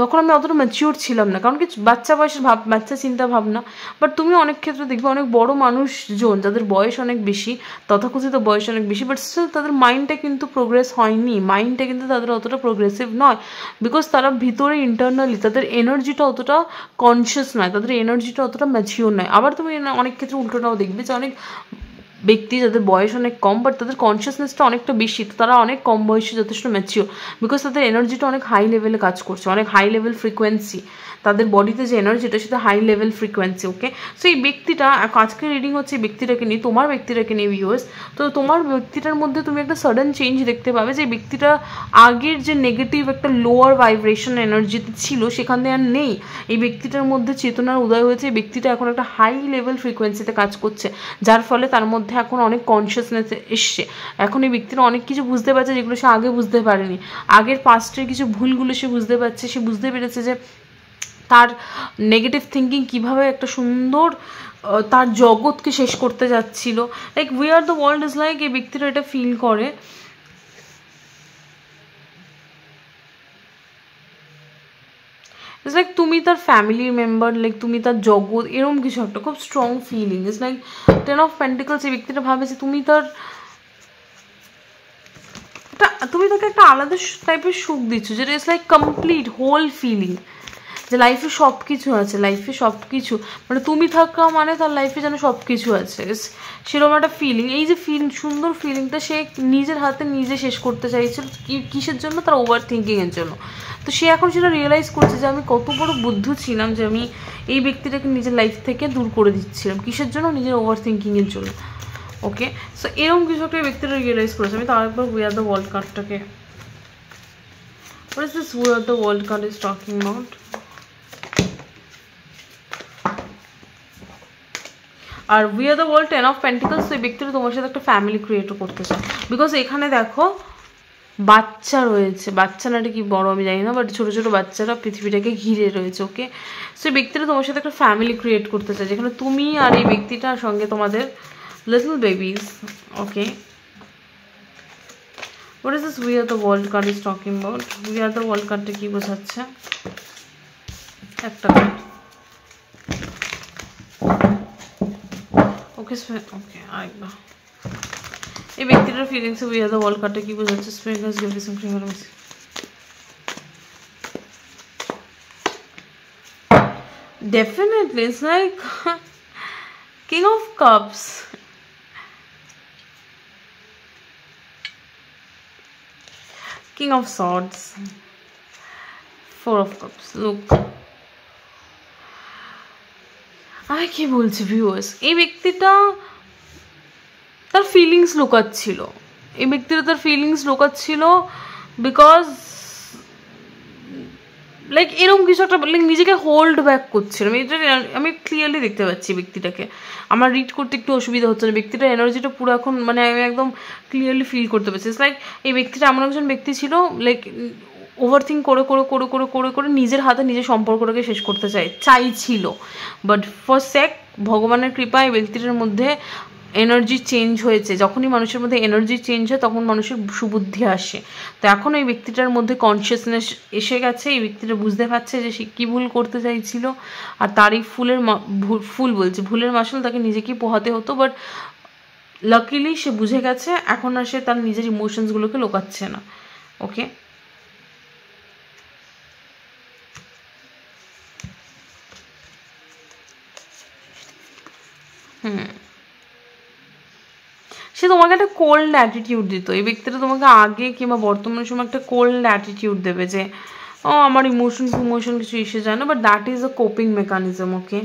তখন আমি অতটা ম্যাচিওর ছিলাম না, কারণ কি বাচ্চা বয়সের বাচ্চা চিন্তা ভাবনা। বাট তুমি অনেক ক্ষেত্রে দেখবে অনেক বড় মানুষজন যাদের বয়স অনেক বেশি, তথাকথিত বয়স অনেক বেশি, বাট স্টিল তাদের মাইন্ডটা কিন্তু প্রোগ্রেস হয়নি, মাইন্ডটা কিন্তু তাদের অতটা প্রোগ্রেসিভ নয়, বিকজ তারা ভিতরে ইন্টারনালি তাদের এনার্জিটা অতটা কনসিয়াস নয়, তাদের এনার্জিটা অতটা ম্যাচিওর নয়। আবার তুমি অনেক ক্ষেত্রে উল্টোটাও দেখবে যে অনেক ব্যক্তি যাদের বয়স অনেক কম, বাট তাদের কনসিয়াসনেসটা অনেকটা বেশি, তো তারা অনেক কম বয়সে যথেষ্ট ম্যাচিওর, বিকজ তাদের এনার্জিটা অনেক হাই লেভেলে কাজ করছে, অনেক হাই লেভেল ফ্রিকোয়েন্সি, তাদের বডিতে যে এনার্জিটা সেটা হাই লেভেল ফ্রিকোয়েন্সি। ওকে, সো এই ব্যক্তিটা, আজকে রিডিং হচ্ছে এই ব্যক্তিটাকে নিয়ে, তোমার ব্যক্তিটাকে নিয়ে ভিউয়ার্স। তো তোমার ব্যক্তিটার মধ্যে তুমি একটা সাডেন চেঞ্জ দেখতে পাবে, যে ব্যক্তিটা আগের যে নেগেটিভ একটা লোয়ার ভাইব্রেশন এনার্জিতে ছিল সেখান থেকে আর নেই। এই ব্যক্তিটার মধ্যে চেতনার উদয় হয়েছে, এই ব্যক্তিটা এখন একটা হাই লেভেল ফ্রিকোয়েন্সিতে কাজ করছে, যার ফলে তার মধ্যে এখন অনেক কনসিয়াসনেস এসছে। এখন এই ব্যক্তিরা অনেক কিছু বুঝতে পারছে যেগুলো সে আগে বুঝতে পারেনি, আগের পাস্টের কিছু ভুলগুলো সে বুঝতে পারছে, সে বুঝতে পেরেছে যে তার নেগেটিভ থিঙ্কিং কিভাবে একটা সুন্দর তার জগৎকে শেষ করতে যাচ্ছিল। Like we are the world is like, এই ব্যক্তিরা এটা ফিল করে ইটস লাইক তুমি তার ফ্যামিলির মেম্বার, লাইক তুমি তার জগৎ, এরকম কিছু একটা খুব strong feeling. It's like 10 of pentacles, এই ব্যক্তিটা ভাবে যে তুমি তাকে একটা আলাদা টাইপের সুখ দিচ্ছ, যেটা it's like complete whole feeling, যে লাইফে সব কিছু আছে, লাইফে সব কিছু মানে তুমি থাকা মানে তার লাইফে যেন সব কিছু আছে, সেরকম একটা ফিলিং। এই যে সুন্দর ফিলিংটা সে নিজের হাতে নিজে শেষ করতে চাইছিল, কিসের জন্য? তার ওভার থিঙ্কিংয়ের জন্য। তো সে এখন সেটা রিয়েলাইজ করছে যে আমি কত বড় বুদ্ধু ছিলাম, যে আমি এই ব্যক্তিটাকে নিজের লাইফ থেকে দূর করে দিচ্ছিলাম, কিসের জন্য? নিজের ওভার থিঙ্কিংয়ের জন্য। ওকে, সো এরকম কিছু একটা ব্যক্তিটা রিয়েলাইজ করেছে। আমি তার একবার উই আর দ্য ওয়ার্ল্ড কার্ডটাকে, what is this we are the world card is talking about? আর we are the world 10 of pentacles, তো এই ব্যক্তিটা তোমার সাথে একটা ফ্যামিলি ক্রিয়েটও করতে চায়, বিকজ এখানে দেখো বাচ্চা রয়েছে, বাচ্চা না এটা কি বড় আমি জানি না, বাট ছোটো ছোটো বাচ্চারা পৃথিবীটাকে ঘিরে রয়েছে। ওকে, সো এই ব্যক্তিটা তোমার সাথে একটা ফ্যামিলি ক্রিয়েট করতে চায়, যেখানে তুমি আর এই ব্যক্তিটার সঙ্গে তোমাদের little babies. Okay, what is this we are the world card is talking about? We are the world কার্ডটা কি বোঝাচ্ছে? একটা কার্ড। ওকে ওকে, আরেকবার এই ব্যক্তিটার feelings we are the world কার্ডটা কি বোঝাচ্ছে? Spirit guys give me some clear message. Definitely, it's like King of Cups. King of Swords, Four of Cups. Look, আমি কি বলছি ভিউয়ার্স, এই ব্যক্তিটা তার ফিলিংস লুকাচ্ছিল, এই ব্যক্তিটা তার ফিলিংস লুকাচ্ছিল বিকজ লাইক এরকম কিছু একটা লাইক নিজেকে হোল্ড ব্যাক করছিল। আমি ক্লিয়ারলি দেখতে পাচ্ছি ব্যক্তিটাকে, আমার রিড করতে একটু অসুবিধা হচ্ছে না, ব্যক্তিটার এনার্জিটা পুরো এখন মানে আমি একদম ক্লিয়ারলি ফিল করতে পারছি। লাইক এই ব্যক্তিটা এমন একজন ব্যক্তি ছিল লাইক ওভার থিঙ্ক করে করে করে করে করে করে নিজের হাতে নিজের সম্পর্কটাকে শেষ করতে চাইছিল, বাট ফর সেক ভগবানের কৃপায় এই ব্যক্তিটার মধ্যে এনার্জি চেঞ্জ হয়েছে। যখনই মানুষের মধ্যে এনার্জি চেঞ্জ হয় তখন মানুষের সুবুদ্ধি আসে। তো এখন এই ব্যক্তিটার মধ্যে কনসিয়াসনেস এসে গেছে, এই ব্যক্তিটা বুঝতে পারছে যে সে কী ভুল করতে চাইছিল, আর তার এই ভুলের মাসুল তাকে নিজেকেই পোহাতে হতো। বাট লাকিলি সে বুঝে গেছে, এখন আর সে তার নিজের ইমোশনসগুলোকে লোকাচ্ছে না। ওকে, সে তোমাকে একটা কোল্ড অ্যাটিটিউড দিত, এই ব্যক্তিটা তোমাকে আগে কিংবা বর্তমান সময় একটা কোল্ড অ্যাটিটিউড দেবে যে ও আমার ইমোশন কিছু এসে যায় না, but that is a coping mechanism. Okay,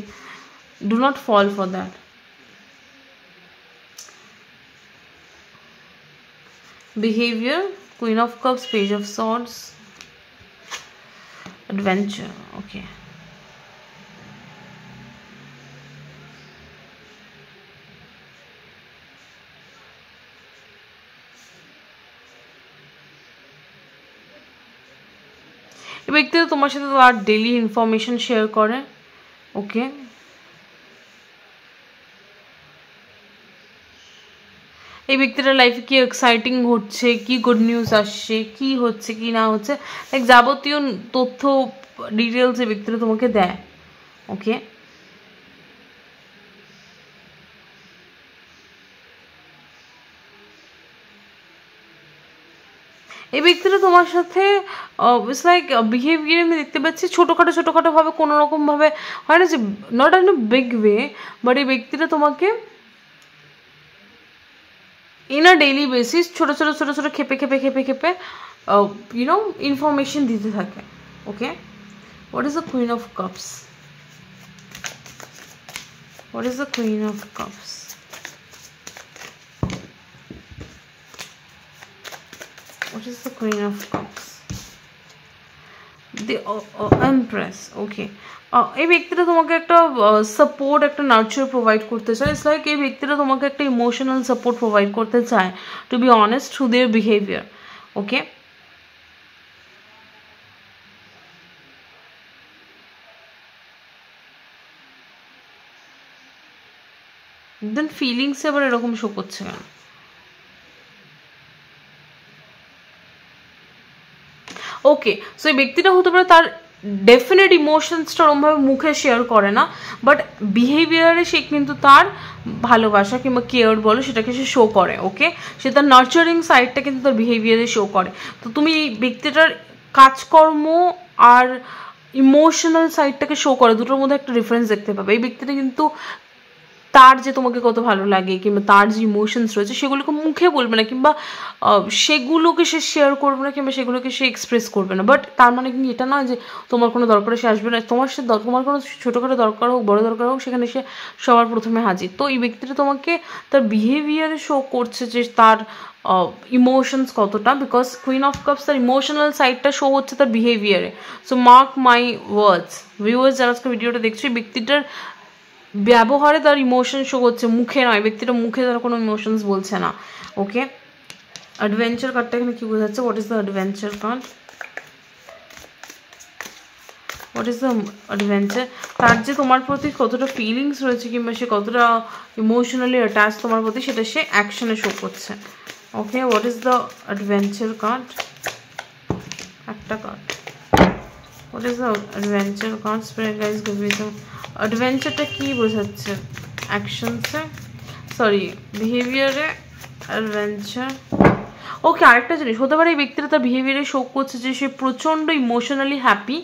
do not fall for that. Behaviour, queen of cups, page of swords, adventure. Okay, এই ব্যক্তিটা তোমার সাথে তার ডেইলি ইনফরমেশন শেয়ার করে। ওকে, এই ব্যক্তিটার লাইফে কি এক্সাইটিং হচ্ছে, কি গুড নিউজ আসছে, কি হচ্ছে কি না হচ্ছে, লাইক যাবতীয় তথ্য ডিটেলস এই ব্যক্তিটা তোমাকে দেয়। ওকে, এই ব্যক্তিটা তোমার সাথে ইটস লাইক বিহেভিয়ার আমি দেখতে পাচ্ছি ছোটোখাটোভাবে কোনো রকমভাবে হয় না যে not in a big way, but এই ব্যক্তিটা তোমাকে ইন আ ডেইলি বেসিস ছোটো খেপে ইউনো ইনফরমেশন দিতে থাকে। Okay, what is the queen of cups? What is the queen of cups? What is the Queen of Cups? The Empress. Okay. এই ব্যক্তিটা তোমাকে একটা সাপোর্ট, একটা নার্চার প্রোভাইড করতে চায়। ইটস লাইক এই ব্যক্তিটা তোমাকে একটা ইমোশনাল সাপোর্ট প্রোভাইড করতে চায়, to be honest, through their behaviour. Okay, then ফিলিংসে আবার এরকম শো করছে কেন? ওকে, সো এই ব্যক্তিটা হতে পারে তার ডেফিনেট ইমোশনসটা ওরমভাবে মুখে শেয়ার করে না, বাট বিহেভিয়ারে সে কিন্তু তার ভালোবাসা কিংবা কেয়ার বলো সেটাকে সে শো করে। ওকে, সে তার নার্চারিং সাইডটা কিন্তু তার বিহেভিয়ারে শো করে। তো তুমি এই ব্যক্তিটার কাজকর্ম আর ইমোশনাল সাইডটাকে শো করে, দুটোর মধ্যে একটা ডিফারেন্স দেখতে পাবে। এই ব্যক্তিটা কিন্তু তার যে তোমাকে কত ভালো লাগে কিংবা তার যে ইমোশনস রয়েছে সেগুলোকে মুখে বলবে না, কিংবা সেগুলোকে সে শেয়ার করবে না, কিংবা সেগুলোকে সে এক্সপ্রেস করবে না। বাট তার মানে কিন্তু এটা নয় যে তোমার কোনো দরকারে সে আসবে না, তোমার কোনো ছোটোখাটো দরকার হোক বড়ো দরকার হোক সেখানে সে সবার প্রথমে হাজির। তো এই ব্যক্তিটা তোমাকে তার বিহেভিয়ারে শো করছে যে তার ইমোশনস কতটা, বিকজ কুইন অফ কাপস তার ইমোশনাল সাইডটা শো হচ্ছে তার বিহেভিয়ারে। So mark my words, viewers যারা আজকে ভিডিওটা দেখছো, এই ব্যক্তিটার ব্যবহারে তার ইমোশন শো করছে, মুখে নয়। ব্যক্তিটা মুখে তার কোনো ইমোশনস বলছে না। ওকে, অ্যাডভেঞ্চার কার্ডটা এখানে কি বোঝাচ্ছে? What is the adventure card? What is the adventure? তার যে তোমার প্রতি কতটা ফিলিংস রয়েছে কিংবা সে কতটা ইমোশনালি অ্যাটাচ তোমার প্রতি, সেটা সে অ্যাকশনে শো করছে। Okay, what is the adventure card? একটা card. What is the adventure card? Spirit guys give me some. অ্যাডভেঞ্চারটা কী বোঝাচ্ছে? অ্যাকশনসে, সরি বিহেভিয়ারে অ্যাডভেঞ্চার। ওকে, আরেকটা জিনিস হতে পারে এই ব্যক্তিটা তার বিহেভিয়ারে শো করছে যে সে প্রচণ্ড ইমোশনালি হ্যাপি,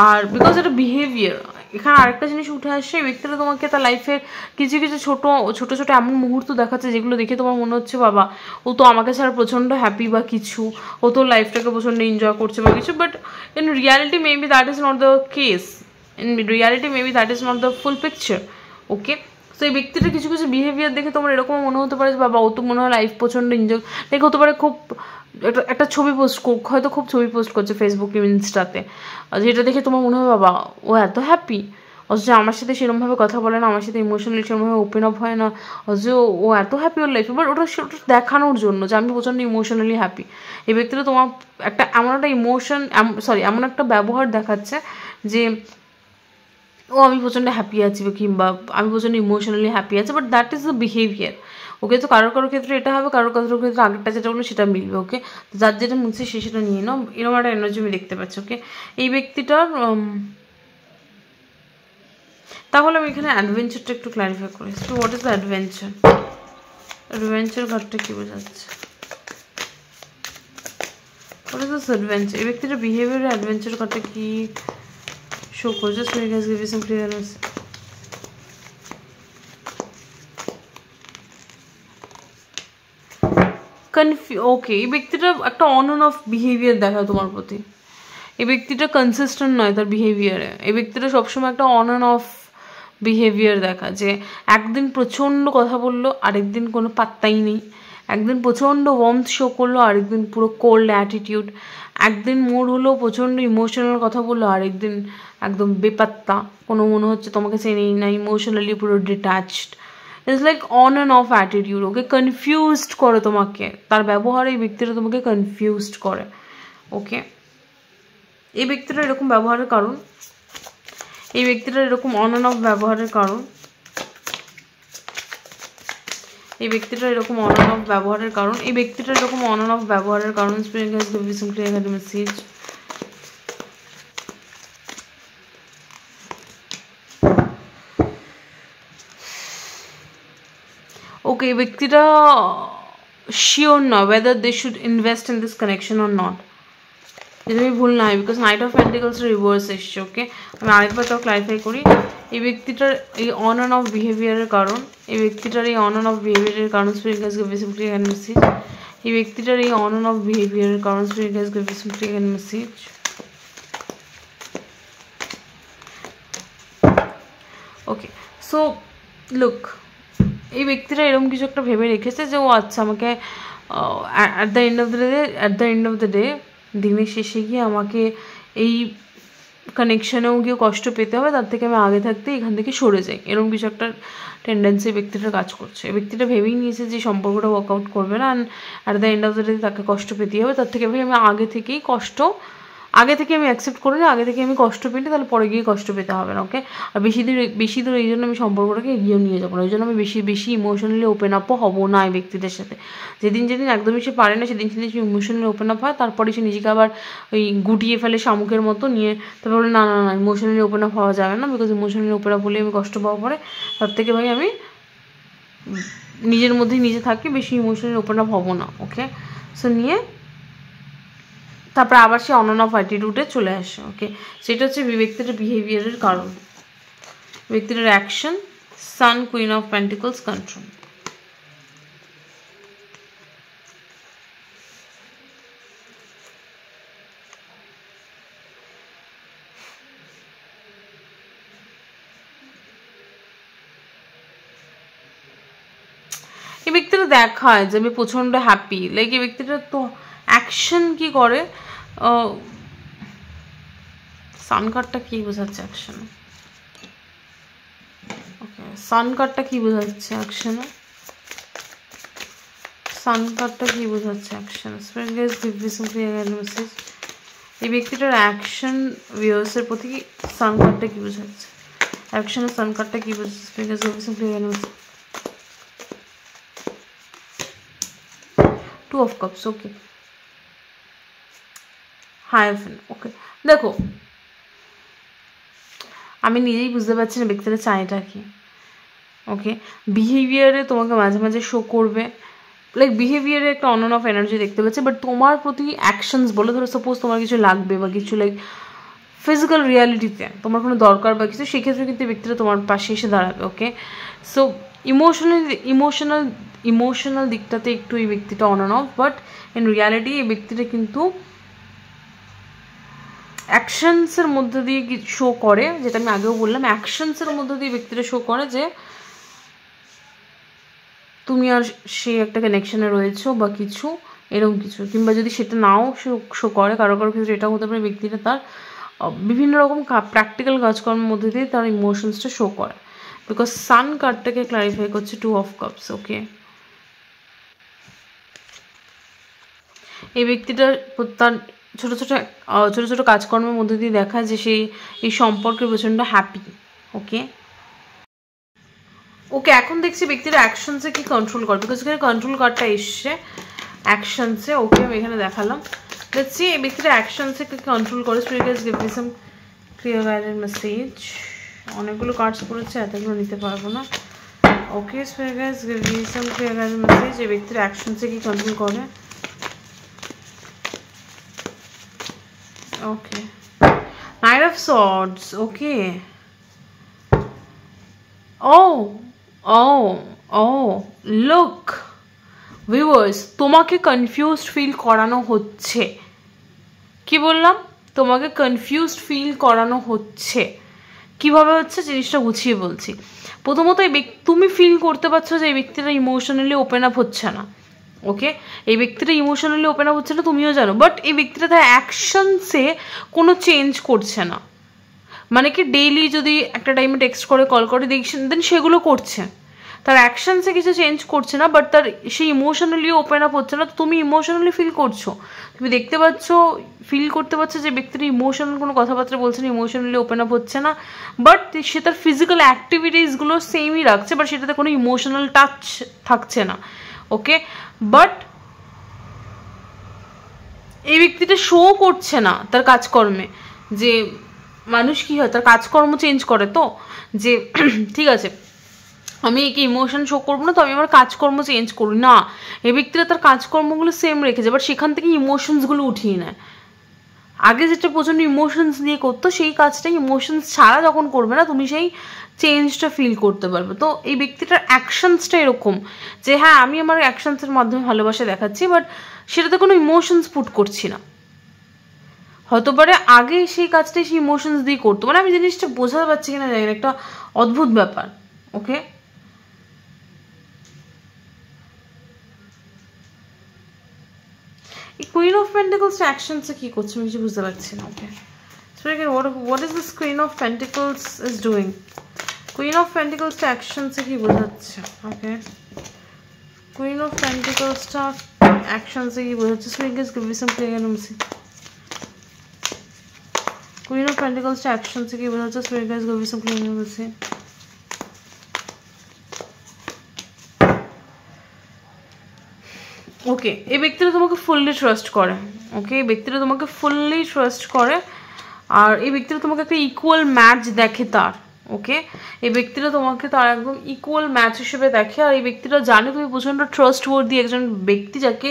আর বিকজ এটা বিহেভিয়ার, এখানে আরেকটা জিনিস উঠে আসছে, এই ব্যক্তিটা তোমাকে তার লাইফের কিছু কিছু ছোট ছোট ছোট এমন মুহূর্ত দেখাচ্ছে যেগুলো দেখে তোমার মনে হচ্ছে বাবা ও তো আমাকে ছাড়া প্রচণ্ড হ্যাপি বা কিছু, ও তো লাইফটাকে প্রচণ্ড এনজয় করছে বা কিছু, but in reality maybe that is not the case, in reality maybe that is not the full picture. Okay, তো এই ব্যক্তিটা কিছু কিছু বিহেভিয়ার দেখে তোমার এরকম মনে হতে পারে যে বাবা ও তো মনে হয় লাইফ প্রচণ্ড এনজয়, লাইক হতে পারে খুব একটা ছবি পোস্ট হয়তো খুব ছবি পোস্ট করছে ফেসবুকে ইনস্টাতে, যেটা দেখে তোমার মনে হয় বাবা ও এত হ্যাপি, অথচ আমার সাথে সেরকমভাবে কথা বলে না, আমার সাথে ইমোশনালি সেরকমভাবে ওপেন আপ হয় না, অথচ ও এত হ্যাপি ওর লাইফে, বাট ওটা দেখানোর জন্য যে আমি প্রচণ্ড ইমোশনালি হ্যাপি। এই ব্যক্তিটা তোমার একটা এমন একটা ইমোশন এমন একটা ব্যবহার দেখাচ্ছে যে ও আমি প্রচণ্ড হ্যাপি আছি কিংবা আমি প্রচণ্ড ইমোশনালি হ্যাপি আছি, but that is the behaviour. Okay, তো কারোর ক্ষেত্রে এটা হবে, কারোর ক্ষেত্রে আগেরটা যেটা বললো সেটা মিলবে। ওকে, যার যেটা মিলছে সে সেটা নিয়ে নাও, এরকম একটা এনার্জি আমি দেখতে পাচ্ছি। ওকে, এই ব্যক্তিটার তাহলে আমি এখানে অ্যাডভেঞ্চারটা একটু ক্ল্যারিফাই করি। তো what is the adventure? Adventure card কী বোঝাচ্ছে? What is this adventure? এই ব্যক্তিটার বিহেভিয়ার অ্যাডভেঞ্চার কার্ডটা কি শো করছে? Just make us give you some clearness. Okay, এই ব্যক্তিটা একটা অন অ্যান্ড অফ বিহেভিয়ার দেখায় তোমার প্রতি। এই ব্যক্তিটা কনসিস্টেন্ট নয় তার বিহেভিয়ারে। এই ব্যক্তিটা সবসময় একটা অন অ্যান্ড অফ বিহেভিয়ার দেখা, যে একদিন প্রচণ্ড কথা বললো, আরেকদিন কোনো পাত্তাই নেই, একদিন প্রচণ্ড ওয়ার্মথ শো করলো, আরেকদিন পুরো কোল্ড অ্যাটিটিউড, একদিন মুড হলো প্রচণ্ড ইমোশনাল কথা বললো, আরেকদিন একদম বেপাত্তা, কোনো মনে হচ্ছে তোমাকে চেনেই না, ইমোশনালি পুরো detached. It's like on and of attitude. Okay, confused করে তোমাকে, তার ব্যবহারে এই ব্যক্তিটা তোমাকে কনফিউজড করে। ওকে, এই ব্যক্তিটা এরকম ব্যবহারের কারণ, এই ব্যক্তিটার এরকম অন অ্যান্ড অফ ব্যবহারের কারণ, এই ব্যক্তিটার এরকম অন অ্যান্ড অফ ব্যবহারের কারণ, এই ব্যক্তিটার এরকম অন অ্যান্ড অফ ব্যবহারের কারণ spirit guides give me some clear message. Okay, এই ব্যক্তিটা শিওর না whether they should invest in this connection or not, যদি আমি ভুল না হয়, because knight of pentacles reverse এসছে। ওকে, আমি আরেকবার তাও ক্লারিফাই করি। এই ব্যক্তিটার এই অন অ্যান্ড অফ বিহেভিয়ারের কারণ, এই ব্যক্তিটার এই অন অ্যান্ড অফ বিহেভিয়ারের কারণ spirit guides give me some clear message. এই ব্যক্তিটার এই অন অ্যান্ড অফ বিহেভিয়ারের কারণ spirit guides give me some clear message. Okay, so look, এই ব্যক্তিরা এরকম কিছু একটা ভেবে রেখেছে যে ও আচ্ছা আমাকে at the end of the day দিনের শেষে গিয়ে আমাকে এই কানেকশানেও গিয়ে কষ্ট পেতে হবে, তার থেকে আমি আগে থাকতে এখান থেকে সরে যাই, এরকম কিছু একটা টেন্ডেন্সি ব্যক্তিটার কাজ করছে। এই ব্যক্তিটা ভেবেই নিয়েছে যে সম্পর্কটা ওয়ার্কআউট করবে না, and at the end of the day তাকে কষ্ট পেতেই হবে, তার থেকে ভাই আমি আগে থেকে আমি অ্যাকসেপ্ট করে নিই, আগে থেকে আমি কষ্ট পেলে তাহলে পরে গিয়ে কষ্ট পেতে হবে না। ওকে, আর বেশি দূর এই জন্য আমি সম্পর্কটাকে এগিয়ে নিয়ে যাবো না, ওই জন্য আমি বেশি ইমোশনালি ওপেন আপও হবো না এই ব্যক্তিদের সাথে। যেদিন একদমই সে পারে না, সেদিন সে ইমোশনালি ওপেন আপ হয়, তারপরে সে নিজেকে আবার ওই গুটিয়ে ফেলে শামুকের মতো নিয়ে, তারপরে বলে না ইমোশনালি ওপেন আপ হওয়া যাবে না, বিকজ ইমোশনালি ওপেন আপ হলে আমি কষ্ট পাওয়া পরে, তার থেকে ভাই আমি নিজের মধ্যেই নিজে থাকি, বেশি ইমোশনালি ওপেন আপ হবো না। ওকে, সো নিয়ে তারপরে আবার সে অন অ্যান্ড অফ অ্যাটিটিউডে চলে আসে। ওকে, সেটা হচ্ছে ব্যক্তিটার বিহেভিয়ারের কারণ, ব্যক্তিটার action. Sun, queen of pentacles, control. এই ব্যক্তিটা দেখায় যে আমি প্রচণ্ড হ্যাপি, লাইক এই ব্যক্তিটা তো অ্যাকশন কি করে। সান কার্ডটা কি বোঝাচ্ছে অ্যাকশনে? ওকে, সান কার্ডটা কি বোঝাচ্ছে অ্যাকশনে? সান কার্ডটা কি বোঝাচ্ছে action? Spirit guides give me some clear message. এই ব্যক্তিটার অ্যাকশন ভিউয়ার্সের প্রতি সান কার্ডটা কি বোঝাচ্ছে? অ্যাকশনের সান কার্ডটা কি বোঝাচ্ছে? Spirit guides give me some clear message. Two of cups. Okay, hierophant. Okay, দেখো আমি নিজেই বুঝতে পারছি না ব্যক্তিটা চাইটা কি। ওকে, বিহেভিয়ারে তোমাকে মাঝে মাঝে শো করবে, লাইক বিহেভিয়ারে একটা অন অফ এনার্জি দেখতে পাচ্ছি, বাট তোমার প্রতি অ্যাকশনস বলে, ধরো সাপোজ তোমার কিছু লাগবে বা কিছু লাইক ফিজিক্যাল রিয়ালিটিতে তোমার কোনো দরকার বা কিছু, সেক্ষেত্রে কিন্তু এই ব্যক্তিটা তোমার পাশে এসে দাঁড়াবে। ওকে, সো ইমোশনাল দিকটাতে একটু এই ব্যক্তিটা on and of, but in reality এই ব্যক্তিটা কিন্তু অ্যাকশনসের মধ্যে দিয়ে শো করে, যেটা আমি আগেও বললাম, অ্যাকশনসের মধ্যে দিয়ে ব্যক্তিটা শো করে যে তুমি আর সে একটা কানেকশনে রয়েছো বা কিছু এরকম কিছু, কিংবা যদি সেটা নাও শো করে কারো কারো ক্ষেত্রে এটাও হতে পারে ব্যক্তিটা তার বিভিন্ন রকম প্র্যাকটিক্যাল কাজকর্মের মধ্যে দিয়ে তার ইমোশনসটা শো করে, বিকজ সান কার্ডটাকে ক্লারিফাই করছে 2 of Cups। ওকে, এই ব্যক্তিটা তার ছোটো ছোটো কাজকর্মের মধ্যে দিয়ে দেখা যে সে এই সম্পর্কে প্রচণ্ড হ্যাপি। ওকে ওকে, এখন দেখছি ব্যক্তিরা অ্যাকশনসে কি কন্ট্রোল করে, বিকজ এখানে কন্ট্রোল কার্ডটা এসছে অ্যাকশনসে। ওকে, আমি এখানে দেখালাম, দেখছি এই ব্যক্তিরা অ্যাকশনসে কি কন্ট্রোল করে। Spirit guides give me some clear guided message. অনেকগুলো কার্ডস পড়েছে, এতগুলো নিতে পারবো না। Okay, spirit guides give me some clear guided message. এই ব্যক্তিরা অ্যাকশনসে কি কন্ট্রোল করে। Okay, Knight of Swords। Okay, look viewers, তোমাকে কনফিউজড ফিল করানো হচ্ছে। কি বললাম? তোমাকে কনফিউজড ফিল করানো হচ্ছে। কিভাবে হচ্ছে জিনিসটা গুছিয়ে বলছি। প্রথমত তুমি ফিল করতে পারছো যে এই ব্যক্তিটা ইমোশনালি ওপেন আপ হচ্ছে না। ওকে, এই ব্যক্তিটা ইমোশনালি ওপেন আপ হচ্ছে না, তুমিও জানো, বাট এই ব্যক্তিটা তার অ্যাকশনসে কোনো চেঞ্জ করছে না। মানে কি ডেইলি যদি একটা টাইমে টেক্সট করে কল করে দেখছেন, দেন সেগুলো করছে, তার অ্যাকশনসে কিছু চেঞ্জ করছে না, বাট তার সে ইমোশনালি ওপেন আপ হচ্ছে না। তো তুমি ইমোশনালি ফিল করছো, তুমি দেখতে পাচ্ছ, ফিল করতে পারছো যে ব্যক্তির ইমোশনাল কোনো কথাবার্তা বলছে না, ইমোশনালি ওপেন আপ হচ্ছে না, বাট সে তার ফিজিক্যাল অ্যাক্টিভিটিসগুলো সেমই রাখছে, বাট সেটাতে কোনো ইমোশনাল টাচ থাকছে না। ওকে, বাট এই ব্যক্তিটা শো করছে না তার কাজকর্মে, যে মানুষ কি হয় তার কাজকর্ম চেঞ্জ করে, তো যে ঠিক আছে আমি একে ইমোশন শো করবো না, তো আমি আমার কাজকর্ম চেঞ্জ করি না। এই ব্যক্তিরা তার কাজকর্মগুলো সেম রেখেছে, বাট সেখান থেকে ইমোশনসগুলো উঠিয়ে নেয়। আগে যেটা প্রচণ্ড ইমোশনস নিয়ে করতো, সেই কাজটা ইমোশনস ছাড়া যখন করবে না, তুমি সেই চেঞ্জটা ফিল করতে পারবে। তো এই ব্যক্তিটার অ্যাকশনসটা এরকম যে হ্যাঁ আমি আমার অ্যাকশনসের মাধ্যমে ভালোবাসা দেখাচ্ছি, বাট সেটাতে কোনো ইমোশনস পুট করছি না। হতে পারে আগে সেই কাজটাই সেই ইমোশনস দিয়ে করতো, মানে আমি জিনিসটা বোঝাতে পারছি কিনা জানি না, একটা অদ্ভুত ব্যাপার। ওকে, কুইন অফ পেন্টিকলস অ্যাকশনসে কি করছে আমি কিছু বুঝতে পারছি না। Okay, so again what is this queen of pentacles is doing. Queen of পেন্টিকলসটা অ্যাকশনসে কি বোঝাচ্ছে। ওকে, কুইন অফ পেন্টিকলসটা অ্যাকশনসে কি বোঝাচ্ছে। So again give me some clear message. Queen of পেন্টিকলসটা অ্যাকশনসে কি বোঝাচ্ছে। So again give me some clear message. Okay, এই ব্যক্তিরা তোমাকে ফুললি ট্রাস্ট করে। ওকে, এই ব্যক্তিরা তোমাকে ফুললি ট্রাস্ট করে, আর এই ব্যক্তিরা তোমাকে একটা ইকুয়াল ম্যাচ দেখে তার। ওকে, এই ব্যক্তিরা তোমাকে তার একদম ইকুয়াল ম্যাচ হিসেবে দেখে, আর এই ব্যক্তিরা জানে তুমি প্রচণ্ড ট্রাস্ট ওয়ার্দি একজন ব্যক্তি, যাকে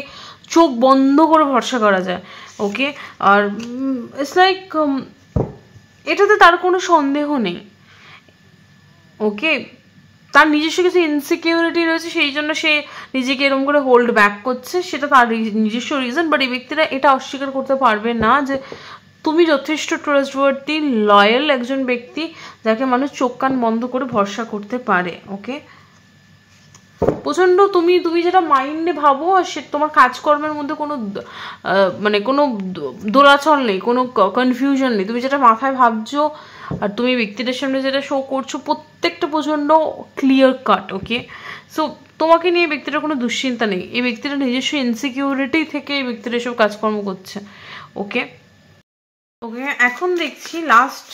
চোখ বন্ধ করে ভরসা করা যায়। ওকে, আর ইটস লাইক এটাতে তার কোনো সন্দেহ নেই। ওকে, তার নিজস্ব কিছু ইনসিকিউরিটি রয়েছে, সেই জন্য সে নিজেকে এরকম করে হোল্ড ব্যাক করছে, সেটা তার নিজস্ব রিজন। বাট এই ব্যক্তিরা এটা অস্বীকার করতে পারবে না যে তুমি যথেষ্ট ট্রাস্টওয়ার্দি লয়াল একজন ব্যক্তি, যাকে মানুষ চোখ কান বন্ধ করে ভরসা করতে পারে। ওকে, প্রচণ্ড তুমি যেটা মাইন্ডে ভাবো, আর সে তোমার কাজকর্মের মধ্যে কোনো মানে কোনো দোলাচল নেই, কোনো কনফিউশন নেই। তুমি যেটা মাথায় ভাবছো আর তুমি ব্যক্তিদের সামনে যেটা শো করছো, প্রত্যেকটা প্রচণ্ড ক্লিয়ার কাট। ওকে, সো তোমাকে নিয়ে ব্যক্তিটার কোনো দুশ্চিন্তা নেই। এই ব্যক্তিটা নিজস্ব ইনসিকিউরিটি থেকে এই ব্যক্তিরা এসব কাজকর্ম করছে। ওকে ওকে, এখন দেখছি লাস্ট